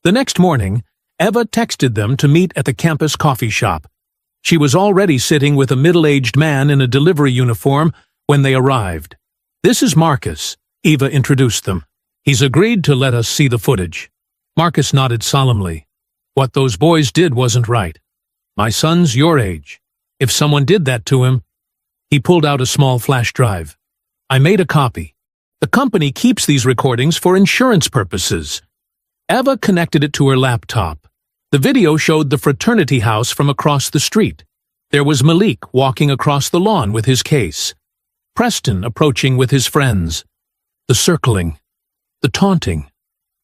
The next morning, Eva texted them to meet at the campus coffee shop. She was already sitting with a middle-aged man in a delivery uniform when they arrived. "This is Marcus," Eva introduced them. "He's agreed to let us see the footage." Marcus nodded solemnly. "What those boys did wasn't right. My son's your age. If someone did that to him..." He pulled out a small flash drive. "I made a copy. The company keeps these recordings for insurance purposes." Eva connected it to her laptop. The video showed the fraternity house from across the street. There was Malik walking across the lawn with his case, Preston approaching with his friends, the circling, the taunting,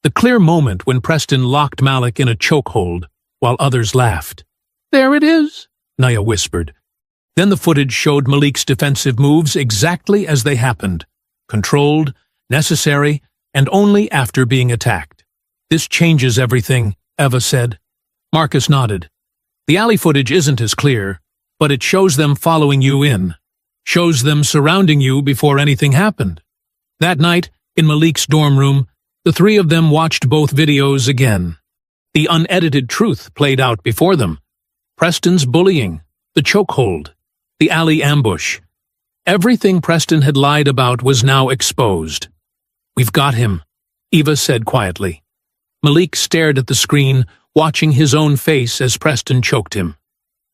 the clear moment when Preston locked Malik in a chokehold while others laughed. "There it is," Naya whispered. Then the footage showed Malik's defensive moves exactly as they happened, controlled, necessary, and only after being attacked. "This changes everything," Eva said. Marcus nodded. "The alley footage isn't as clear, but it shows them following you in, shows them surrounding you before anything happened." That night, in Malik's dorm room, the three of them watched both videos again. The unedited truth played out before them. Preston's bullying, the chokehold, the alley ambush. Everything Preston had lied about was now exposed. "We've got him," Eva said quietly. Malik stared at the screen, watching his own face as Preston choked him.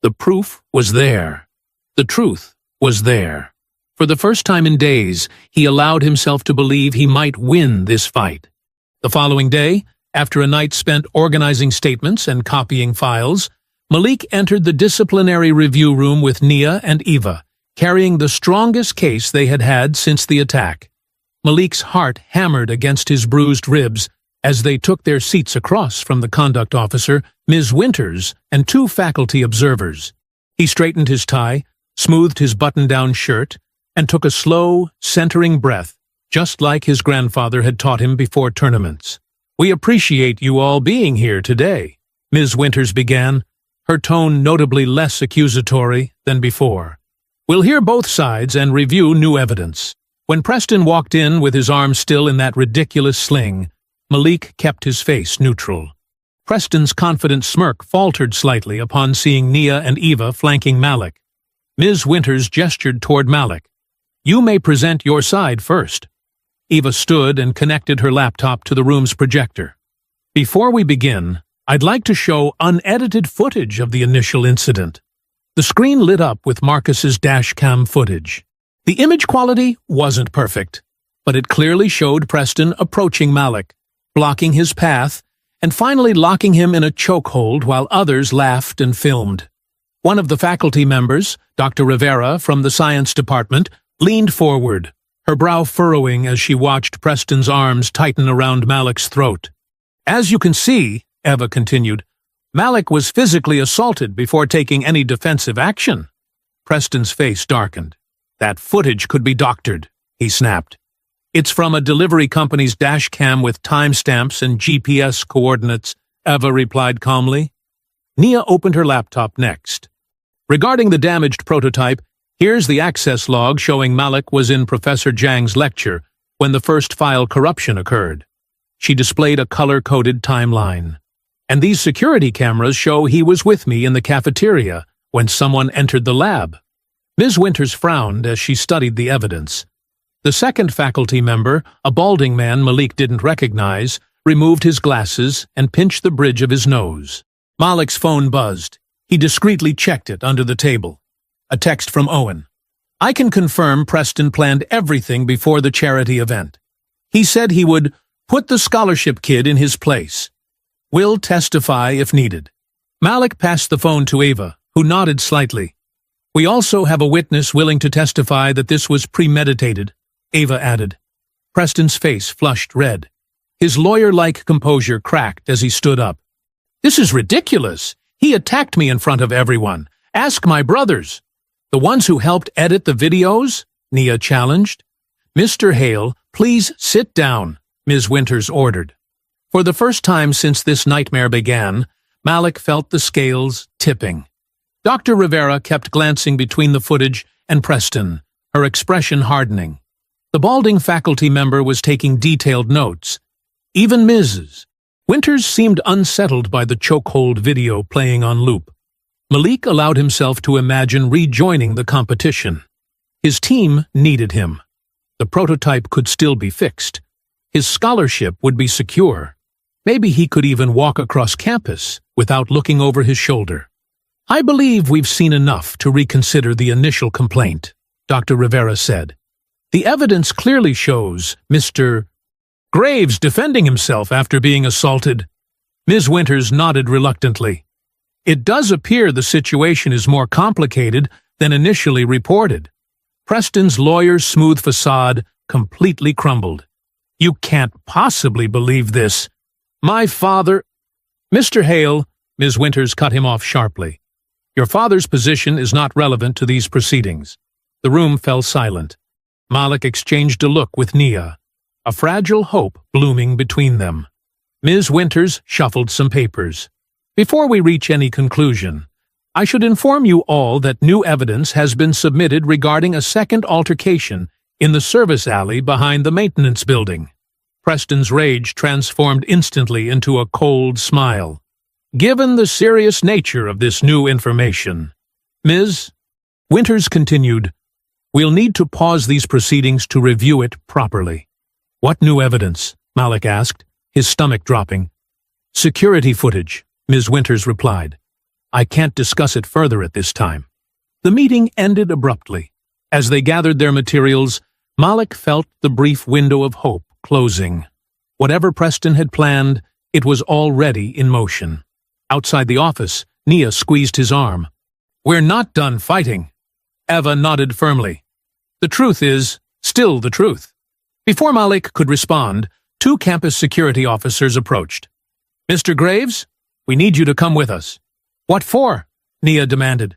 The proof was there. The truth was there. For the first time in days, he allowed himself to believe he might win this fight. The following day, after a night spent organizing statements and copying files, Malik entered the disciplinary review room with Nia and Eva, carrying the strongest case they had had since the attack. Malik's heart hammered against his bruised ribs as they took their seats across from the conduct officer, Ms. Winters, and two faculty observers. He straightened his tie, smoothed his button-down shirt, and took a slow, centering breath, just like his grandfather had taught him before tournaments. "We appreciate you all being here today," Ms. Winters began, her tone notably less accusatory than before. "We'll hear both sides and review new evidence." When Preston walked in with his arm still in that ridiculous sling, Malik kept his face neutral. Preston's confident smirk faltered slightly upon seeing Nia and Eva flanking Malik. Ms. Winters gestured toward Malik. "You may present your side first." Eva stood and connected her laptop to the room's projector. "Before we begin, I'd like to show unedited footage of the initial incident." The screen lit up with Marcus's dashcam footage. The image quality wasn't perfect, but it clearly showed Preston approaching Malik, blocking his path, and finally locking him in a chokehold while others laughed and filmed. One of the faculty members, Dr. Rivera from the science department, leaned forward, her brow furrowing as she watched Preston's arms tighten around Malik's throat. "As you can see," Eva continued, "Malik was physically assaulted before taking any defensive action." Preston's face darkened. "That footage could be doctored," he snapped. "It's from a delivery company's dashcam with timestamps and GPS coordinates," Eva replied calmly. Nia opened her laptop next. "Regarding the damaged prototype, here's the access log showing Malik was in Professor Zhang's lecture when the first file corruption occurred." She displayed a color-coded timeline. "And these security cameras show he was with me in the cafeteria when someone entered the lab." Ms. Winters frowned as she studied the evidence. The second faculty member, a balding man Malik didn't recognize, removed his glasses and pinched the bridge of his nose. Malik's phone buzzed. He discreetly checked it under the table. A text from Owen. "I can confirm Preston planned everything before the charity event. He said he would put the scholarship kid in his place. Will testify if needed." Malik passed the phone to Eva, who nodded slightly. "We also have a witness willing to testify that this was premeditated," Eva added. Preston's face flushed red. His lawyer-like composure cracked as he stood up. "This is ridiculous. He attacked me in front of everyone. Ask my brothers." "The ones who helped edit the videos?" Nia challenged. "Mr. Hale, please sit down," Ms. Winters ordered. For the first time since this nightmare began, Malik felt the scales tipping. Dr. Rivera kept glancing between the footage and Preston, her expression hardening. The balding faculty member was taking detailed notes. Even Mrs. Winters seemed unsettled by the chokehold video playing on loop. Malik allowed himself to imagine rejoining the competition. His team needed him. The prototype could still be fixed. His scholarship would be secure. Maybe he could even walk across campus without looking over his shoulder. "I believe we've seen enough to reconsider the initial complaint," Dr. Rivera said. "The evidence clearly shows Mr. Graves defending himself after being assaulted." Ms. Winters nodded reluctantly. It does appear the situation is more complicated than initially reported. Preston's lawyer's smooth facade completely crumbled. You can't possibly believe this. My father— Mr. Hale, Ms. Winters cut him off sharply. Your father's position is not relevant to these proceedings. The room fell silent. Malik exchanged a look with Nia, a fragile hope blooming between them. Ms. Winters shuffled some papers. Before we reach any conclusion, I should inform you all that new evidence has been submitted regarding a second altercation in the service alley behind the maintenance building. Preston's rage transformed instantly into a cold smile. Given the serious nature of this new information, Ms. Winters continued, we'll need to pause these proceedings to review it properly. What new evidence? Malik asked, his stomach dropping. Security footage, Ms. Winters replied. I can't discuss it further at this time. The meeting ended abruptly. As they gathered their materials, Malik felt the brief window of hope closing. Whatever Preston had planned, it was already in motion. Outside the office, Nia squeezed his arm. We're not done fighting. Eva nodded firmly. The truth is still the truth. Before Malik could respond, two campus security officers approached. Mr. Graves, we need you to come with us. What for? Nia demanded.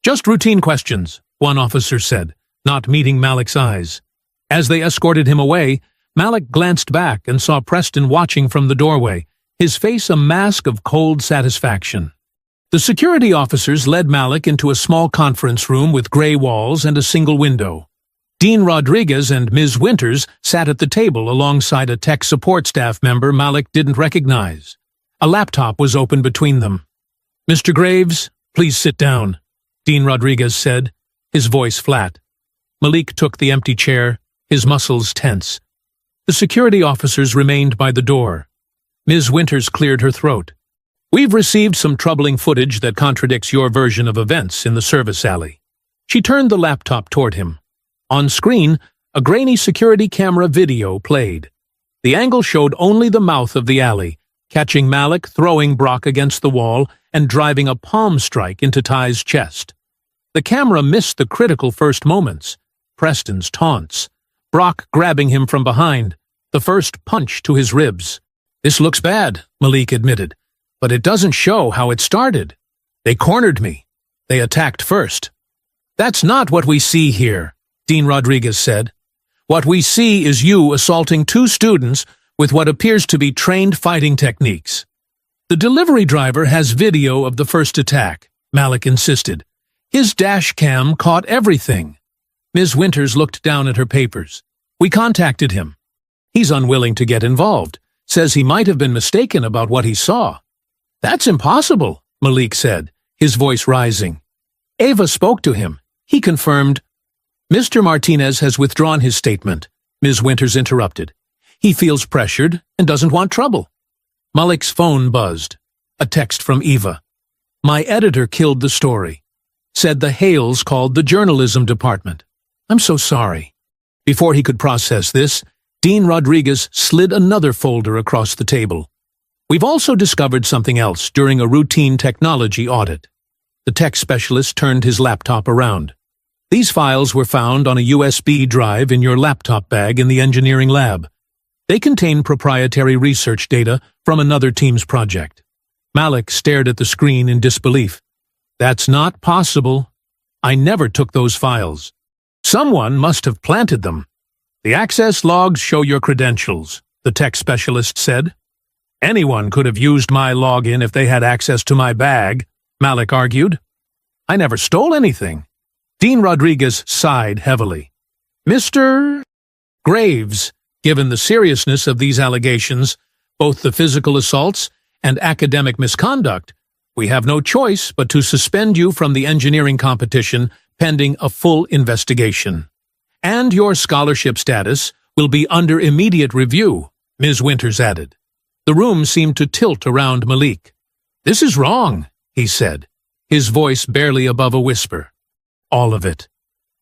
Just routine questions, one officer said, not meeting Malik's eyes. As they escorted him away, Malik glanced back and saw Preston watching from the doorway, his face a mask of cold satisfaction. The security officers led Malik into a small conference room with gray walls and a single window. Dean Rodriguez and Ms. Winters sat at the table alongside a tech support staff member Malik didn't recognize. A laptop was open between them. Mr. Graves, please sit down, Dean Rodriguez said, his voice flat. Malik took the empty chair, his muscles tense. The security officers remained by the door. Ms. Winters cleared her throat. We've received some troubling footage that contradicts your version of events in the service alley. She turned the laptop toward him. On screen, a grainy security camera video played. The angle showed only the mouth of the alley, catching Malik throwing Brock against the wall and driving a palm strike into Ty's chest. The camera missed the critical first moments, Preston's taunts, Brock grabbing him from behind, the first punch to his ribs. This looks bad, Malik admitted, but it doesn't show how it started. They cornered me. They attacked first. That's not what we see here, Dean Rodriguez said. What we see is you assaulting two students with what appears to be trained fighting techniques. The delivery driver has video of the first attack, Malik insisted. His dash cam caught everything. Ms. Winters looked down at her papers. We contacted him. He's unwilling to get involved, says he might have been mistaken about what he saw. That's impossible, Malik said, his voice rising. Eva spoke to him. He confirmed. Mr. Martinez has withdrawn his statement, Ms. Winters interrupted. He feels pressured and doesn't want trouble. Malik's phone buzzed. A text from Eva. My editor killed the story. Said the Hales called the journalism department. I'm so sorry. Before he could process this, Dean Rodriguez slid another folder across the table. We've also discovered something else during a routine technology audit. The tech specialist turned his laptop around. These files were found on a USB drive in your laptop bag in the engineering lab. They contain proprietary research data from another team's project. Malik stared at the screen in disbelief. That's not possible. I never took those files. Someone must have planted them. The access logs show your credentials, the tech specialist said. Anyone could have used my login if they had access to my bag, Malik argued. I never stole anything. Dean Rodriguez sighed heavily. Mr. Graves, given the seriousness of these allegations, both the physical assaults and academic misconduct, we have no choice but to suspend you from the engineering competition pending a full investigation. And your scholarship status will be under immediate review, Ms. Winters added. The room seemed to tilt around Malik. This is wrong, he said, his voice barely above a whisper. All of it.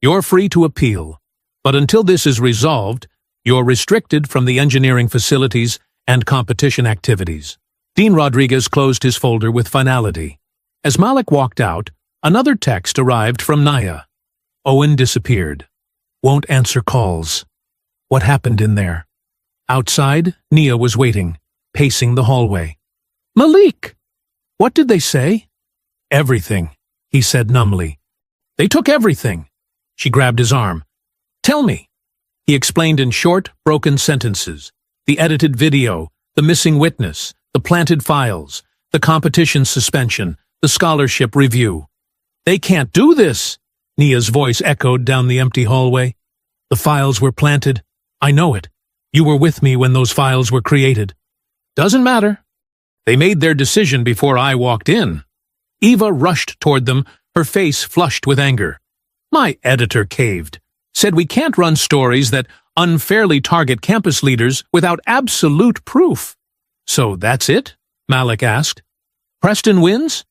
You're free to appeal, but until this is resolved, you're restricted from the engineering facilities and competition activities. Dean Rodriguez closed his folder with finality. As Malik walked out, another text arrived from Naya. Owen disappeared. Won't answer calls. What happened in there? Outside, Nia was waiting, pacing the hallway. Malik! What did they say? Everything, he said numbly. They took everything. She grabbed his arm. Tell me. He explained in short, broken sentences. The edited video, the missing witness, the planted files, the competition suspension, the scholarship review. They can't do this, Nia's voice echoed down the empty hallway. The files were planted. I know it. You were with me when those files were created. Doesn't matter. They made their decision before I walked in. Eva rushed toward them, her face flushed with anger. My editor caved. Said we can't run stories that unfairly target campus leaders without absolute proof. So that's it? Malik asked. Preston wins?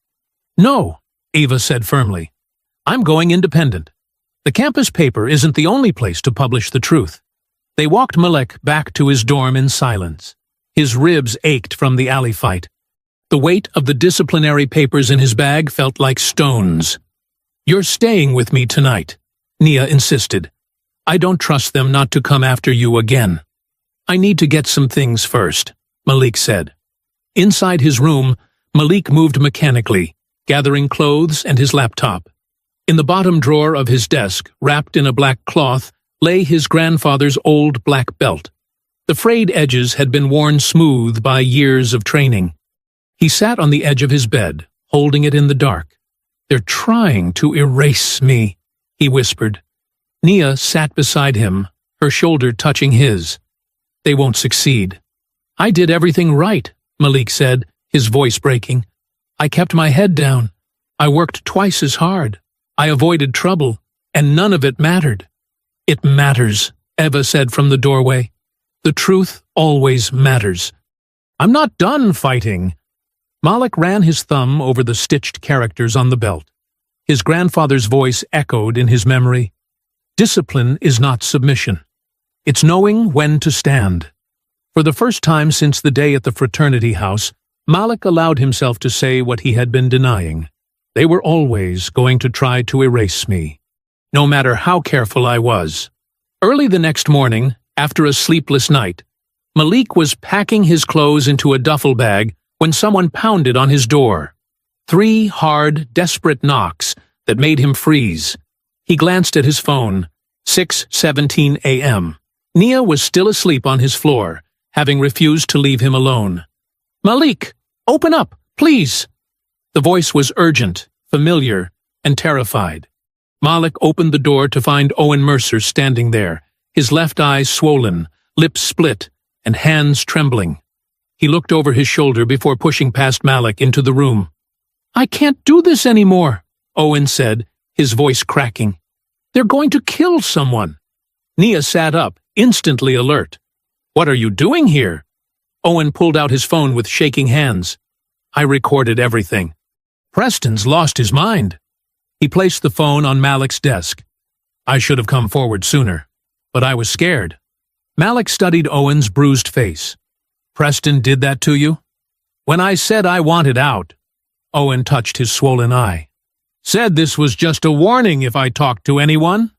No, Eva said firmly. I'm going independent. The campus paper isn't the only place to publish the truth. They walked Malik back to his dorm in silence. His ribs ached from the alley fight. The weight of the disciplinary papers in his bag felt like stones. You're staying with me tonight, Nia insisted. I don't trust them not to come after you again. I need to get some things first, Malik said. Inside his room, Malik moved mechanically, gathering clothes and his laptop. In the bottom drawer of his desk, wrapped in a black cloth, lay his grandfather's old black belt. The frayed edges had been worn smooth by years of training. He sat on the edge of his bed, holding it in the dark. They're trying to erase me, he whispered. Nia sat beside him, her shoulder touching his. They won't succeed. I did everything right, Malik said, his voice breaking. I kept my head down. I worked twice as hard. I avoided trouble, and none of it mattered. It matters, Eva said from the doorway. The truth always matters. I'm not done fighting. Malik ran his thumb over the stitched characters on the belt. His grandfather's voice echoed in his memory. Discipline is not submission. It's knowing when to stand. For the first time since the day at the fraternity house, Malik allowed himself to say what he had been denying. They were always going to try to erase me, no matter how careful I was. Early the next morning, after a sleepless night, Malik was packing his clothes into a duffel bag when someone pounded on his door. 3 hard, desperate knocks that made him freeze. He glanced at his phone. 6:17 a.m. Nia was still asleep on his floor, having refused to leave him alone. Malik, open up, please. The voice was urgent, familiar, and terrified. Malik opened the door to find Owen Mercer standing there, his left eye swollen, lips split, and hands trembling. He looked over his shoulder before pushing past Malik into the room. I can't do this anymore, Owen said, his voice cracking. They're going to kill someone. Nia sat up, instantly alert. What are you doing here? Owen pulled out his phone with shaking hands. I recorded everything. Preston's lost his mind. He placed the phone on Malik's desk. I should have come forward sooner, but I was scared. Malik studied Owen's bruised face. Preston did that to you? When I said I wanted out, Owen touched his swollen eye. Said this was just a warning if I talked to anyone.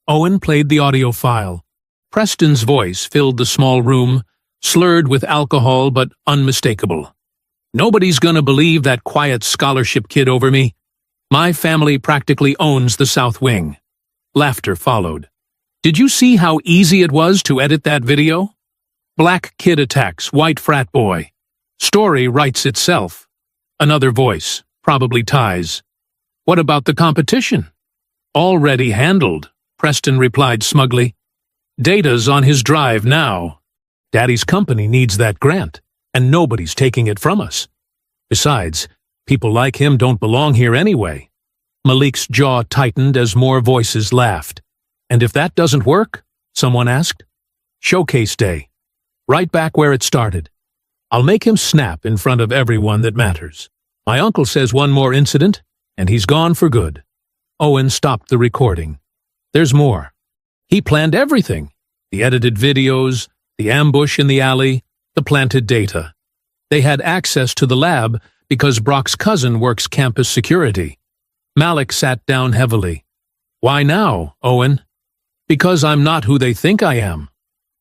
Owen played the audio file. Preston's voice filled the small room, slurred with alcohol but unmistakable. Nobody's gonna believe that quiet scholarship kid over me. My family practically owns the South Wing. Laughter followed. Did you see how easy it was to edit that video? Black kid attacks white frat boy. Story writes itself. Another voice, probably Ty's. What about the competition? Already handled, Preston replied smugly. Data's on his drive now. Daddy's company needs that grant, and nobody's taking it from us. Besides, people like him don't belong here anyway. Malik's jaw tightened as more voices laughed. And if that doesn't work? Someone asked. Showcase day. Right back where it started. I'll make him snap in front of everyone that matters. My uncle says one more incident, and he's gone for good. Owen stopped the recording. There's more. He planned everything. The edited videos, the ambush in the alley, the planted data. They had access to the lab because Brock's cousin works campus security. Malik sat down heavily. Why now, Owen? Because I'm not who they think I am.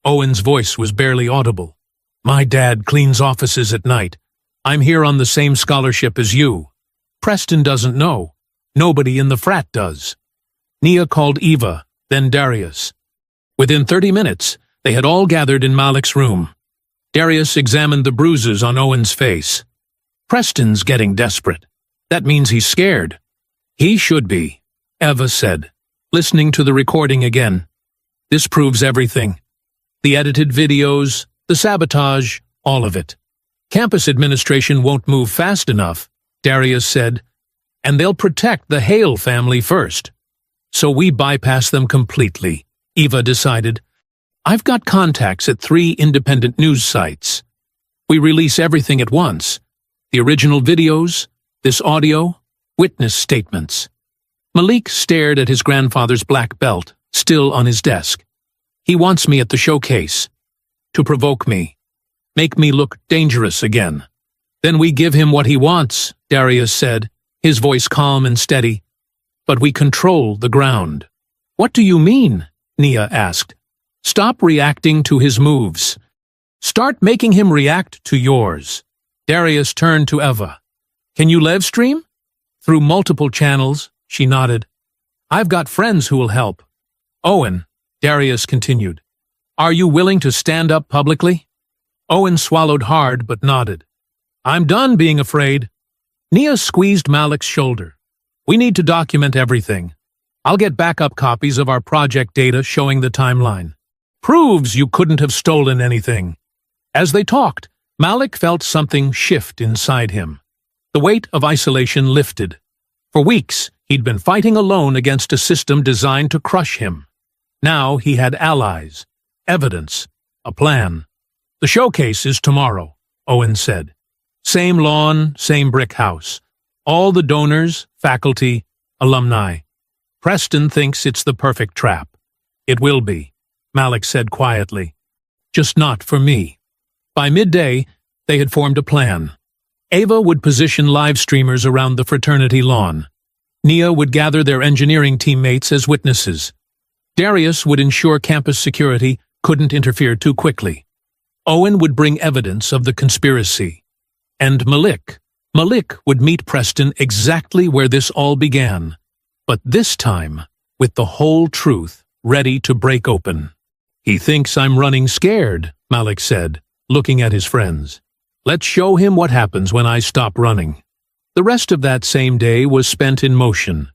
Owen's voice was barely audible. My dad cleans offices at night. I'm here on the same scholarship as you. Preston doesn't know. Nobody in the frat does. Nia called Eva, then Darius. Within 30 minutes, they had all gathered in Malik's room. Darius examined the bruises on Owen's face. Preston's getting desperate. That means he's scared. He should be, Eva said, listening to the recording again. This proves everything. The edited videos, the sabotage, all of it. Campus administration won't move fast enough, Darius said, and they'll protect the Hale family first. So we bypass them completely, Eva decided. I've got contacts at 3 independent news sites. We release everything at once. The original videos, this audio, witness statements. Malik stared at his grandfather's black belt, still on his desk. He wants me at the showcase. To provoke me. Make me look dangerous again. Then we give him what he wants, Darius said, his voice calm and steady. But we control the ground. What do you mean? Nia asked. Stop reacting to his moves. Start making him react to yours. Darius turned to Eva. Can you live stream? Through multiple channels, she nodded. I've got friends who will help. Owen, Darius continued, are you willing to stand up publicly? Owen swallowed hard but nodded. I'm done being afraid. Nia squeezed Malik's shoulder. We need to document everything. I'll get backup copies of our project data showing the timeline. Proves you couldn't have stolen anything. As they talked, Malik felt something shift inside him. The weight of isolation lifted. For weeks, he'd been fighting alone against a system designed to crush him. Now he had allies, evidence, a plan. The showcase is tomorrow, Owen said. Same lawn, same brick house. All the donors, faculty, alumni. Preston thinks it's the perfect trap. It will be, Malik said quietly. Just not for me. By midday, they had formed a plan. Eva would position live streamers around the fraternity lawn. Nia would gather their engineering teammates as witnesses. Darius would ensure campus security couldn't interfere too quickly. Owen would bring evidence of the conspiracy. And Malik would meet Preston exactly where this all began, but this time with the whole truth ready to break open. He thinks I'm running scared, Malik said, looking at his friends. Let's show him what happens when I stop running. The rest of that same day was spent in motion.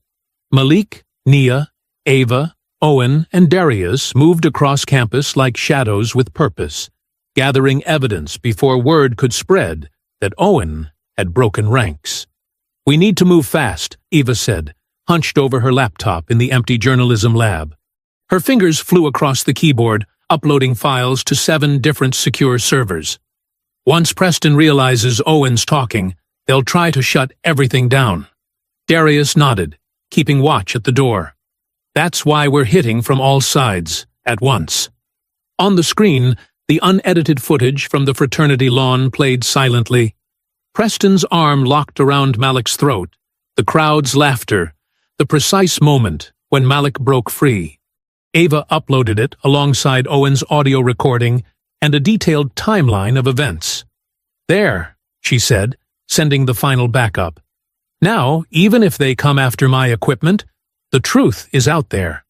Malik, Nia, Eva, Owen, and Darius moved across campus like shadows with purpose, gathering evidence before word could spread that Owen had broken ranks. We need to move fast, Eva said, hunched over her laptop in the empty journalism lab. Her fingers flew across the keyboard, uploading files to 7 different secure servers. Once Preston realizes Owen's talking, they'll try to shut everything down. Darius nodded, keeping watch at the door. That's why we're hitting from all sides, at once. On the screen, the unedited footage from the fraternity lawn played silently. Preston's arm locked around Malik's throat, the crowd's laughter, the precise moment when Malik broke free. Eva uploaded it alongside Owen's audio recording and a detailed timeline of events. There, she said, sending the final backup. Now, even if they come after my equipment, the truth is out there.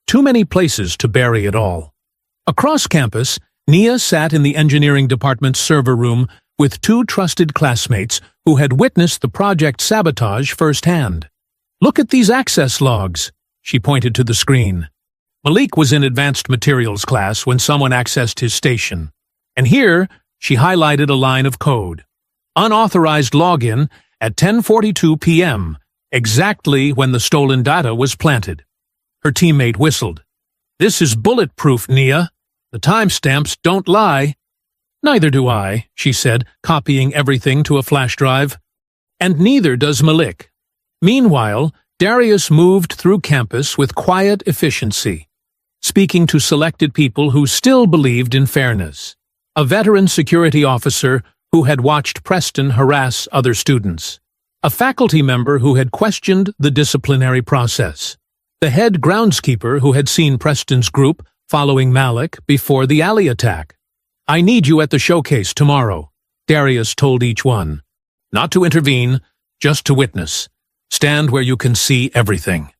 Too many places to bury it all. Across campus, Nia sat in the engineering department's server room with 2 trusted classmates who had witnessed the project sabotage firsthand. Look at these access logs, she pointed to the screen. Malik was in advanced materials class when someone accessed his station. And here, she highlighted a line of code. Unauthorized login at 10:42 p.m., exactly when the stolen data was planted. Her teammate whistled. This is bulletproof, Nia. The timestamps don't lie. Neither do I, she said, copying everything to a flash drive. And neither does Malik. Meanwhile, Darius moved through campus with quiet efficiency, speaking to selected people who still believed in fairness. A veteran security officer who had watched Preston harass other students, a faculty member who had questioned the disciplinary process, the head groundskeeper who had seen Preston's group following Malik before the alley attack. "I need you at the showcase tomorrow," Darius told each one. "Not to intervene, just to witness. Stand where you can see everything."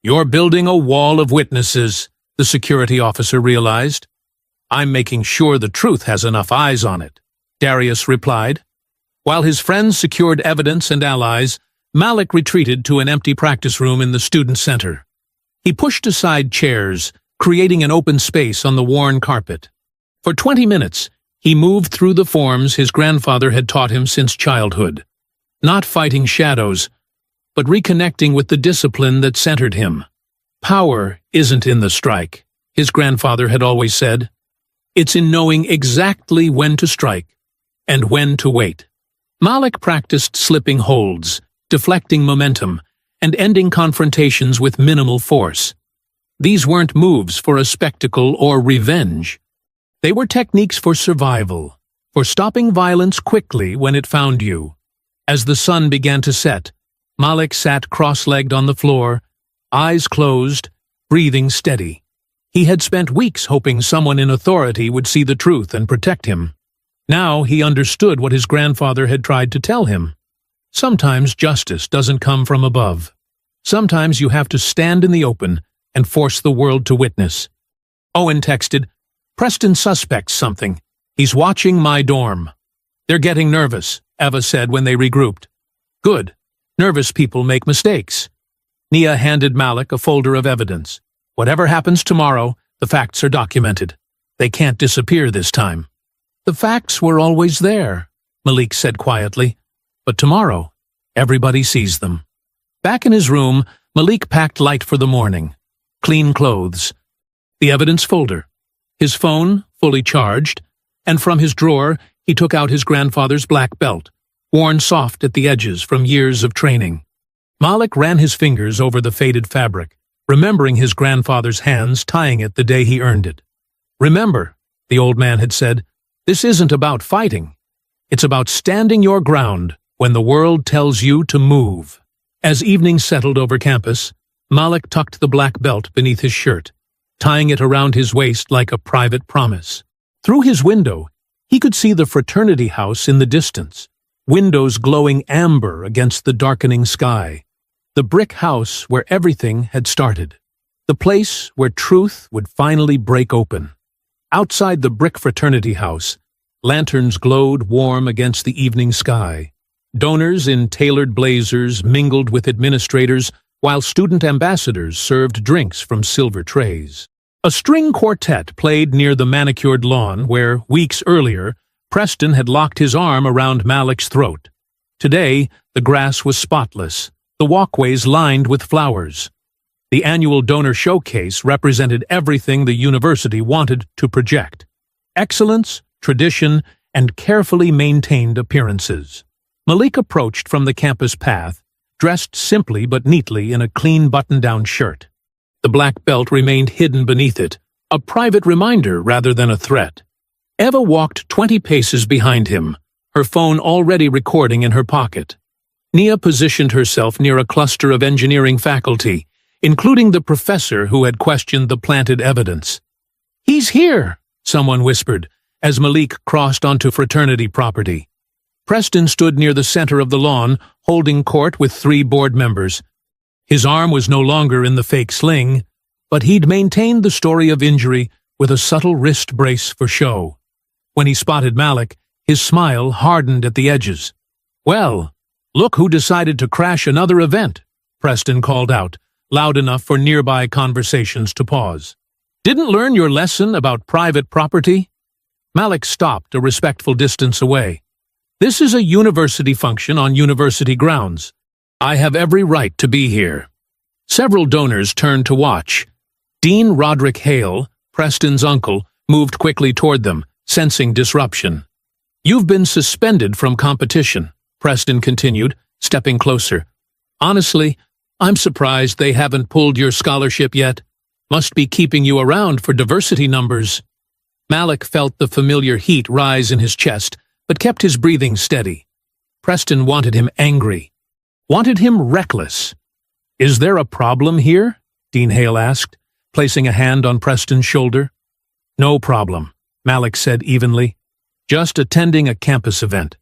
"You're building a wall of witnesses," the security officer realized. "I'm making sure the truth has enough eyes on it," Darius replied. While his friends secured evidence and allies, Malik retreated to an empty practice room in the student center. He pushed aside chairs, creating an open space on the worn carpet. For 20 minutes, he moved through the forms his grandfather had taught him since childhood. Not fighting shadows, but reconnecting with the discipline that centered him. "Power isn't in the strike," his grandfather had always said. "It's in knowing exactly when to strike and when to wait." Malik practiced slipping holds, deflecting momentum, and ending confrontations with minimal force. These weren't moves for a spectacle or revenge. They were techniques for survival, for stopping violence quickly when it found you. As the sun began to set, Malik sat cross-legged on the floor, eyes closed, breathing steady. He had spent weeks hoping someone in authority would see the truth and protect him. Now he understood what his grandfather had tried to tell him. Sometimes justice doesn't come from above. Sometimes you have to stand in the open and force the world to witness. Owen texted, "Preston suspects something. He's watching my dorm." "They're getting nervous," Eva said when they regrouped. "Good. Nervous people make mistakes." Nia handed Malik a folder of evidence. "Whatever happens tomorrow, the facts are documented. They can't disappear this time." "The facts were always there," Malik said quietly. "But tomorrow, everybody sees them." Back in his room, Malik packed light for the morning. Clean clothes. The evidence folder. His phone, fully charged. And from his drawer, he took out his grandfather's black belt, worn soft at the edges from years of training. Malik ran his fingers over the faded fabric, remembering his grandfather's hands tying it the day he earned it. "Remember," the old man had said, "this isn't about fighting. It's about standing your ground when the world tells you to move." As evening settled over campus, Malik tucked the black belt beneath his shirt, tying it around his waist like a private promise. Through his window, he could see the fraternity house in the distance, windows glowing amber against the darkening sky. The brick house where everything had started. The place where truth would finally break open. Outside the brick fraternity house, lanterns glowed warm against the evening sky. Donors in tailored blazers mingled with administrators, while student ambassadors served drinks from silver trays. A string quartet played near the manicured lawn where, weeks earlier, Preston had locked his arm around Malik's throat. Today, the grass was spotless, the walkways lined with flowers. The annual donor showcase represented everything the university wanted to project: excellence, tradition, and carefully maintained appearances. Malik approached from the campus path, dressed simply but neatly in a clean button-down shirt. The black belt remained hidden beneath it, a private reminder rather than a threat. Eva walked 20 paces behind him, her phone already recording in her pocket. Nia positioned herself near a cluster of engineering faculty, including the professor who had questioned the planted evidence. "He's here," someone whispered, as Malik crossed onto fraternity property. Preston stood near the center of the lawn, holding court with 3 board members. His arm was no longer in the fake sling, but he'd maintained the story of injury with a subtle wrist brace for show. When he spotted Malik, his smile hardened at the edges. "Well, look who decided to crash another event," Preston called out, loud enough for nearby conversations to pause. "Didn't learn your lesson about private property?" Malik stopped a respectful distance away. "This is a university function on university grounds. I have every right to be here." Several donors turned to watch. Dean Roderick Hale, Preston's uncle, moved quickly toward them, sensing disruption. "You've been suspended from competition," Preston continued, stepping closer. "Honestly, I'm surprised they haven't pulled your scholarship yet. Must be keeping you around for diversity numbers." Malik felt the familiar heat rise in his chest, but kept his breathing steady. Preston wanted him angry, wanted him reckless. "Is there a problem here?" Dean Hale asked, placing a hand on Preston's shoulder. "No problem," Malik said evenly. "Just attending a campus event."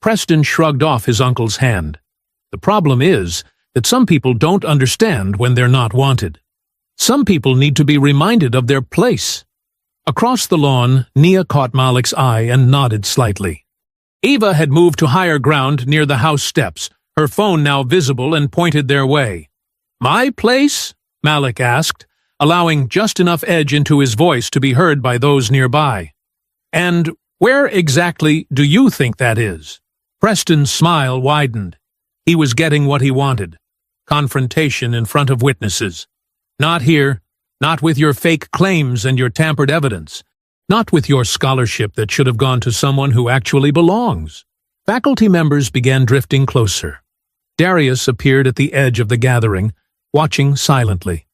Preston shrugged off his uncle's hand. "The problem is that some people don't understand when they're not wanted. Some people need to be reminded of their place." Across the lawn, Nia caught Malik's eye and nodded slightly. Eva had moved to higher ground near the house steps, her phone now visible and pointed their way. "My place?" Malik asked, allowing just enough edge into his voice to be heard by those nearby. "And where exactly do you think that is?" Preston's smile widened. He was getting what he wanted. Confrontation in front of witnesses. Not here, not with your fake claims and your tampered evidence, not with your scholarship that should have gone to someone who actually belongs. Faculty members began drifting closer. Darius appeared at the edge of the gathering, watching silently.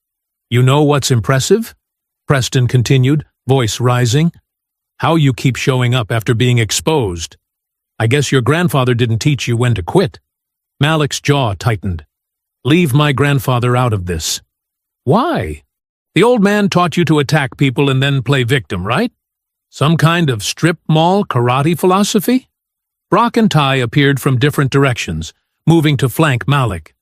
"You know what's impressive?" Preston continued, voice rising. "How you keep showing up after being exposed. I guess your grandfather didn't teach you when to quit." Malik's jaw tightened. "Leave my grandfather out of this." "Why? The old man taught you to attack people and then play victim, right? Some kind of strip mall karate philosophy?" Brock and Ty appeared from different directions, moving to flank Malik.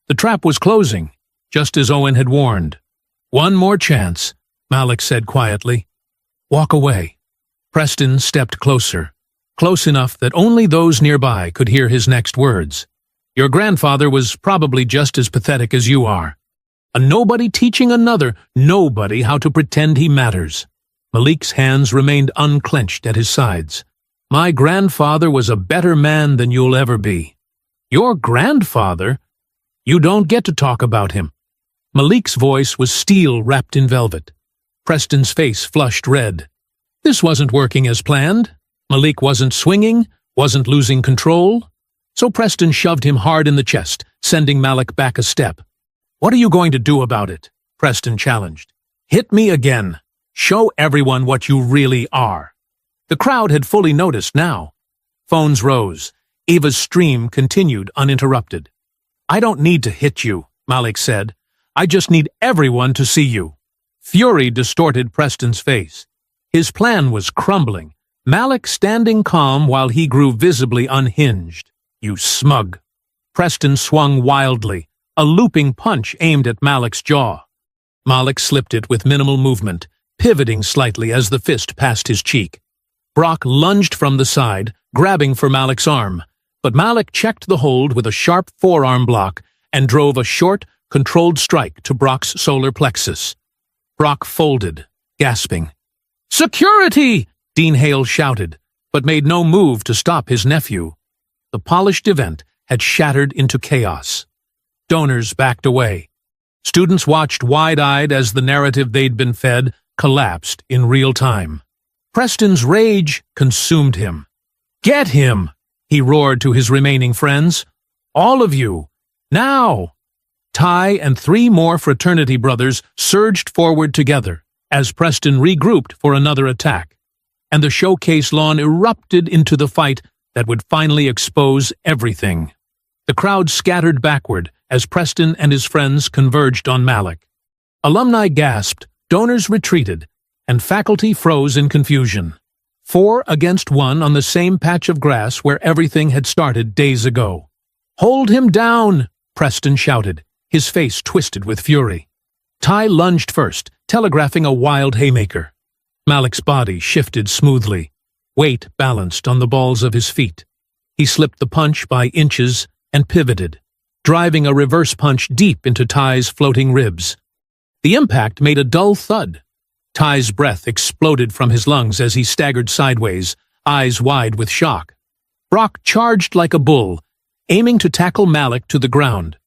The trap was closing, just as Owen had warned. "One more chance," Malik said quietly. "Walk away." Preston stepped closer, close enough that only those nearby could hear his next words. "Your grandfather was probably just as pathetic as you are. A nobody teaching another nobody how to pretend he matters." Malik's hands remained unclenched at his sides. "My grandfather was a better man than you'll ever be." "Your grandfather? You don't get to talk about him." Malik's voice was steel wrapped in velvet. Preston's face flushed red. This wasn't working as planned. Malik wasn't swinging, wasn't losing control. So Preston shoved him hard in the chest, sending Malik back a step. "What are you going to do about it?" Preston challenged. "Hit me again. Show everyone what you really are." The crowd had fully noticed now. Phones rose. Eva's stream continued uninterrupted. "I don't need to hit you," Malik said. "I just need everyone to see you." Fury distorted Preston's face. His plan was crumbling, Malik standing calm while he grew visibly unhinged. "You smug." Preston swung wildly, a looping punch aimed at Malik's jaw. Malik slipped it with minimal movement, pivoting slightly as the fist passed his cheek. Brock lunged from the side, grabbing for Malik's arm, but Malik checked the hold with a sharp forearm block and drove a short, controlled strike to Brock's solar plexus. Brock folded, gasping. "Security!" Dean Hale shouted, but made no move to stop his nephew. The polished event had shattered into chaos. Donors backed away. Students watched wide-eyed as the narrative they'd been fed collapsed in real time. Preston's rage consumed him. "Get him!" he roared to his remaining friends. "All of you! Now!" Ty and 3 more fraternity brothers surged forward together as Preston regrouped for another attack, and the showcase lawn erupted into the fight that would finally expose everything. The crowd scattered backward as Preston and his friends converged on Malik. Alumni gasped, donors retreated, and faculty froze in confusion. 4 against 1 on the same patch of grass where everything had started days ago. "Hold him down!" Preston shouted, his face twisted with fury. Ty lunged first, telegraphing a wild haymaker. Malik's body shifted smoothly, weight balanced on the balls of his feet. He slipped the punch by inches and pivoted, driving a reverse punch deep into Ty's floating ribs. The impact made a dull thud. Ty's breath exploded from his lungs as he staggered sideways, eyes wide with shock. Brock charged like a bull, aiming to tackle Malik to the ground.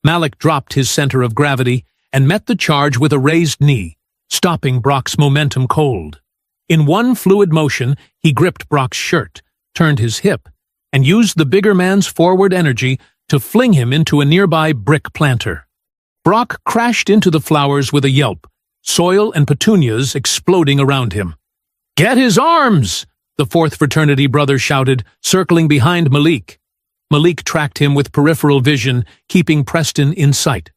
Malik dropped his center of gravity and met the charge with a raised knee, stopping Brock's momentum cold. In one fluid motion, he gripped Brock's shirt, turned his hip, and used the bigger man's forward energy to fling him into a nearby brick planter. Brock crashed into the flowers with a yelp, soil and petunias exploding around him. "Get his arms!" the fourth fraternity brother shouted, circling behind Malik. Malik tracked him with peripheral vision, keeping Preston in sight.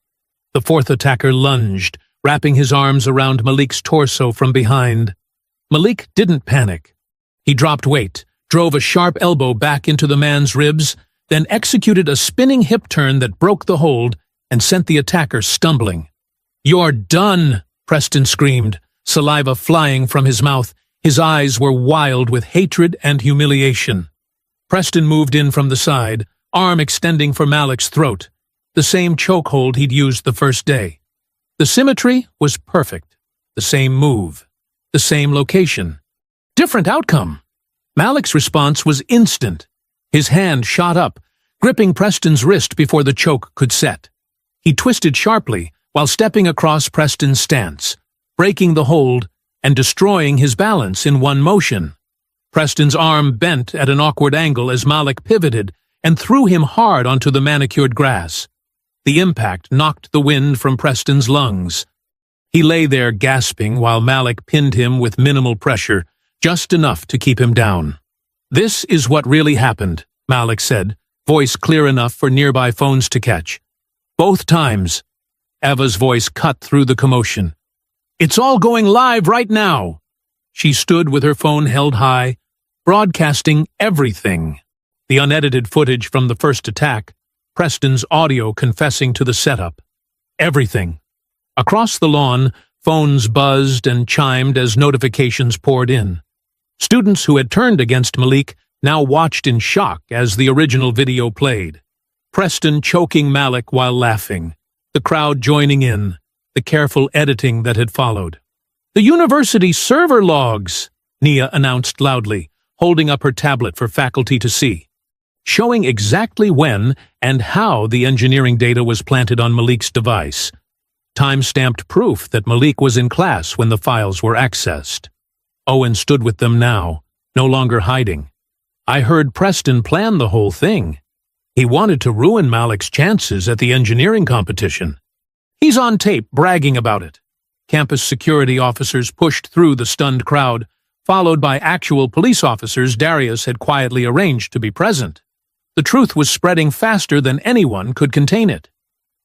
The fourth attacker lunged, wrapping his arms around Malik's torso from behind. Malik didn't panic. He dropped weight, drove a sharp elbow back into the man's ribs, then executed a spinning hip turn that broke the hold and sent the attacker stumbling. "You're done!" Preston screamed, saliva flying from his mouth. His eyes were wild with hatred and humiliation. Preston moved in from the side, arm extending for Malik's throat, the same chokehold he'd used the first day. The symmetry was perfect, the same move, the same location. Different outcome. Malik's response was instant. His hand shot up, gripping Preston's wrist before the choke could set. He twisted sharply while stepping across Preston's stance, breaking the hold and destroying his balance in one motion. Preston's arm bent at an awkward angle as Malik pivoted and threw him hard onto the manicured grass. The impact knocked the wind from Preston's lungs. He lay there gasping while Malik pinned him with minimal pressure, just enough to keep him down. "This is what really happened," Malik said, voice clear enough for nearby phones to catch. "Both times." Eva's voice cut through the commotion. "It's all going live right now." She stood with her phone held high, broadcasting everything. The unedited footage from the first attack, Preston's audio confessing to the setup. Everything. Across the lawn, phones buzzed and chimed as notifications poured in. Students who had turned against Malik now watched in shock as the original video played. Preston choking Malik while laughing, the crowd joining in, the careful editing that had followed. "The university server logs," Nia announced loudly, holding up her tablet for faculty to see, showing exactly when and how the engineering data was planted on Malik's device. Time-stamped proof that Malik was in class when the files were accessed. Owen stood with them now, no longer hiding. "I heard Preston plan the whole thing. He wanted to ruin Malik's chances at the engineering competition. He's on tape bragging about it." Campus security officers pushed through the stunned crowd, followed by actual police officers Darius had quietly arranged to be present. The truth was spreading faster than anyone could contain it.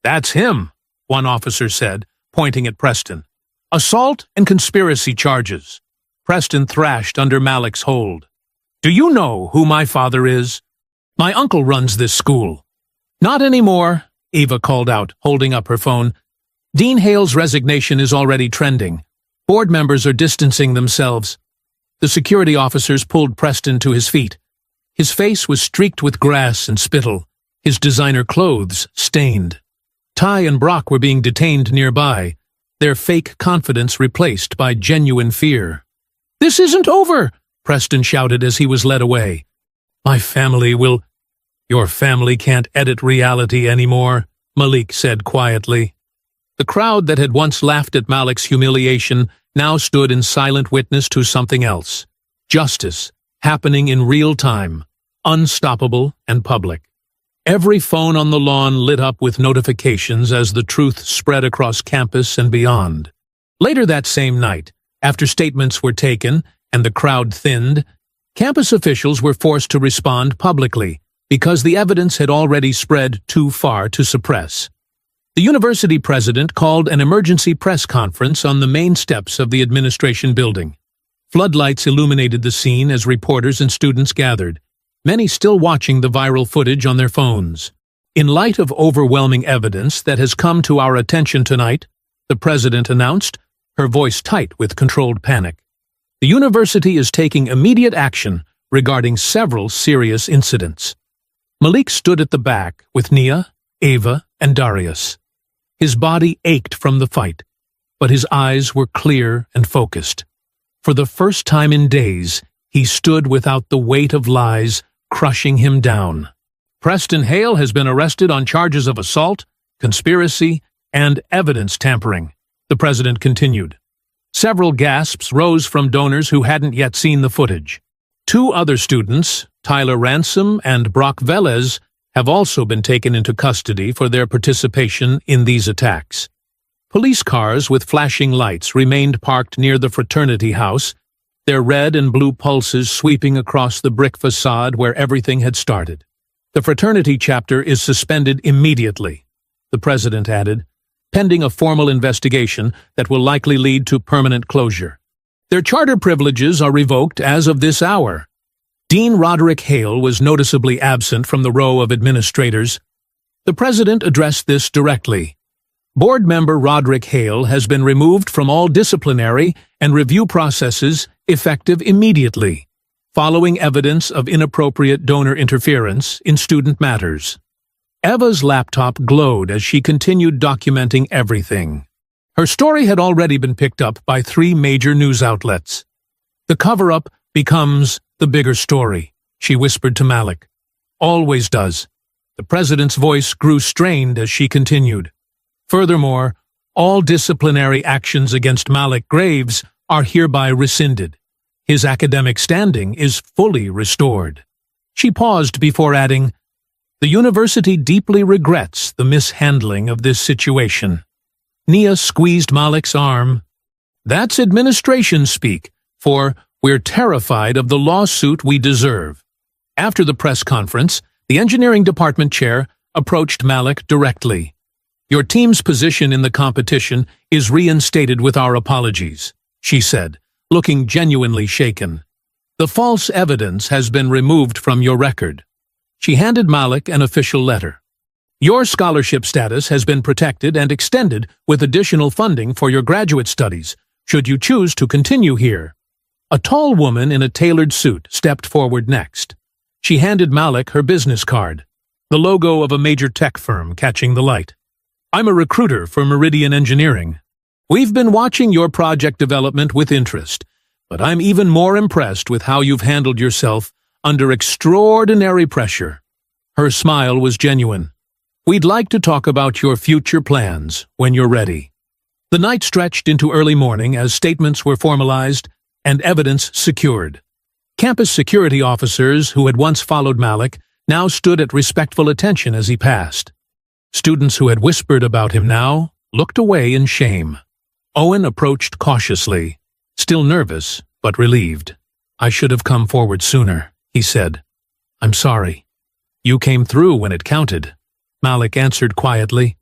"That's him," one officer said, pointing at Preston. "Assault and conspiracy charges." Preston thrashed under Malik's hold. "Do you know who my father is? My uncle runs this school." "Not anymore," Eva called out, holding up her phone. "Dean Hale's resignation is already trending. Board members are distancing themselves." The security officers pulled Preston to his feet. His face was streaked with grass and spittle, his designer clothes stained. Ty and Brock were being detained nearby, their fake confidence replaced by genuine fear. "This isn't over," Preston shouted as he was led away. "My family will—" "Your family can't edit reality anymore," Malik said quietly. The crowd that had once laughed at Malik's humiliation now stood in silent witness to something else. Justice, happening in real time, unstoppable and public. Every phone on the lawn lit up with notifications as the truth spread across campus and beyond. Later that same night, after statements were taken and the crowd thinned, campus officials were forced to respond publicly because the evidence had already spread too far to suppress. The university president called an emergency press conference on the main steps of the administration building. Floodlights illuminated the scene as reporters and students gathered, many still watching the viral footage on their phones. "In light of overwhelming evidence that has come to our attention tonight," the president announced, her voice tight with controlled panic, "the university is taking immediate action regarding several serious incidents." Malik stood at the back with Nia, Ava, and Darius. His body ached from the fight, but his eyes were clear and focused. For the first time in days, he stood without the weight of lies crushing him down. "Preston Hale has been arrested on charges of assault, conspiracy, and evidence tampering," the president continued. Several gasps rose from donors who hadn't yet seen the footage. 2 other students, Tyler Ransom and Brock Velez, have also been taken into custody for their participation in these attacks. Police cars with flashing lights remained parked near the fraternity house, their red and blue pulses sweeping across the brick facade where everything had started. "The fraternity chapter is suspended immediately," the president added, "pending a formal investigation that will likely lead to permanent closure. Their charter privileges are revoked as of this hour." Dean Roderick Hale was noticeably absent from the row of administrators. The president addressed this directly. "Board member Roderick Hale has been removed from all disciplinary and review processes effective immediately, following evidence of inappropriate donor interference in student matters." Eva's laptop glowed as she continued documenting everything. Her story had already been picked up by 3 major news outlets. "The cover-up becomes the bigger story," she whispered to Malik. "Always does." The president's voice grew strained as she continued. "Furthermore, all disciplinary actions against Malik Graves are hereby rescinded. His academic standing is fully restored." She paused before adding, "The university deeply regrets the mishandling of this situation." Nia squeezed Malik's arm. "That's administration speak, for we're terrified of the lawsuit we deserve." After the press conference, the engineering department chair approached Malik directly. "Your team's position in the competition is reinstated with our apologies," she said, looking genuinely shaken. "The false evidence has been removed from your record." She handed Malik an official letter. "Your scholarship status has been protected and extended with additional funding for your graduate studies, should you choose to continue here." A tall woman in a tailored suit stepped forward next. She handed Malik her business card, the logo of a major tech firm catching the light. "I'm a recruiter for Meridian Engineering. We've been watching your project development with interest, but I'm even more impressed with how you've handled yourself under extraordinary pressure." Her smile was genuine. "We'd like to talk about your future plans when you're ready." The night stretched into early morning as statements were formalized and evidence secured. Campus security officers who had once followed Malik now stood at respectful attention as he passed. Students who had whispered about him now looked away in shame. Owen approached cautiously, still nervous but relieved. "I should have come forward sooner," he said. "I'm sorry." "You came through when it counted," Malik answered quietly.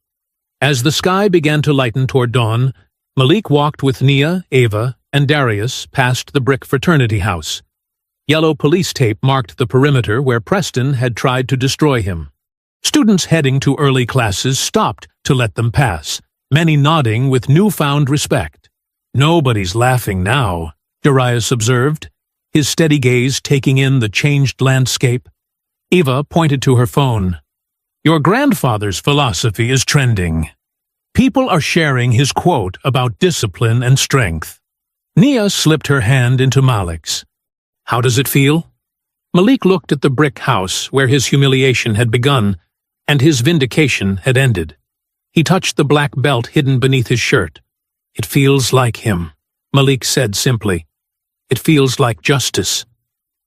As the sky began to lighten toward dawn, Malik walked with Nia, Ava, and Darius past the brick fraternity house. Yellow police tape marked the perimeter where Preston had tried to destroy him. Students heading to early classes stopped to let them pass, many nodding with newfound respect. "Nobody's laughing now," Darius observed, his steady gaze taking in the changed landscape. Eva pointed to her phone. "Your grandfather's philosophy is trending. People are sharing his quote about discipline and strength." Nia slipped her hand into Malik's. "How does it feel?" Malik looked at the brick house where his humiliation had begun and his vindication had ended. He touched the black belt hidden beneath his shirt. "It feels like him," Malik said simply. "It feels like justice."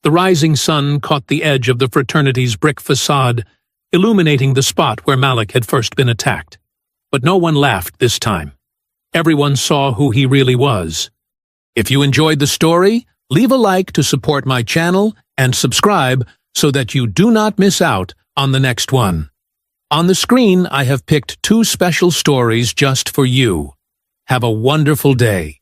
The rising sun caught the edge of the fraternity's brick facade, illuminating the spot where Malik had first been attacked. But no one laughed this time. Everyone saw who he really was. If you enjoyed the story, leave a like to support my channel and subscribe so that you do not miss out on the next one. On the screen, I have picked 2 special stories just for you. Have a wonderful day.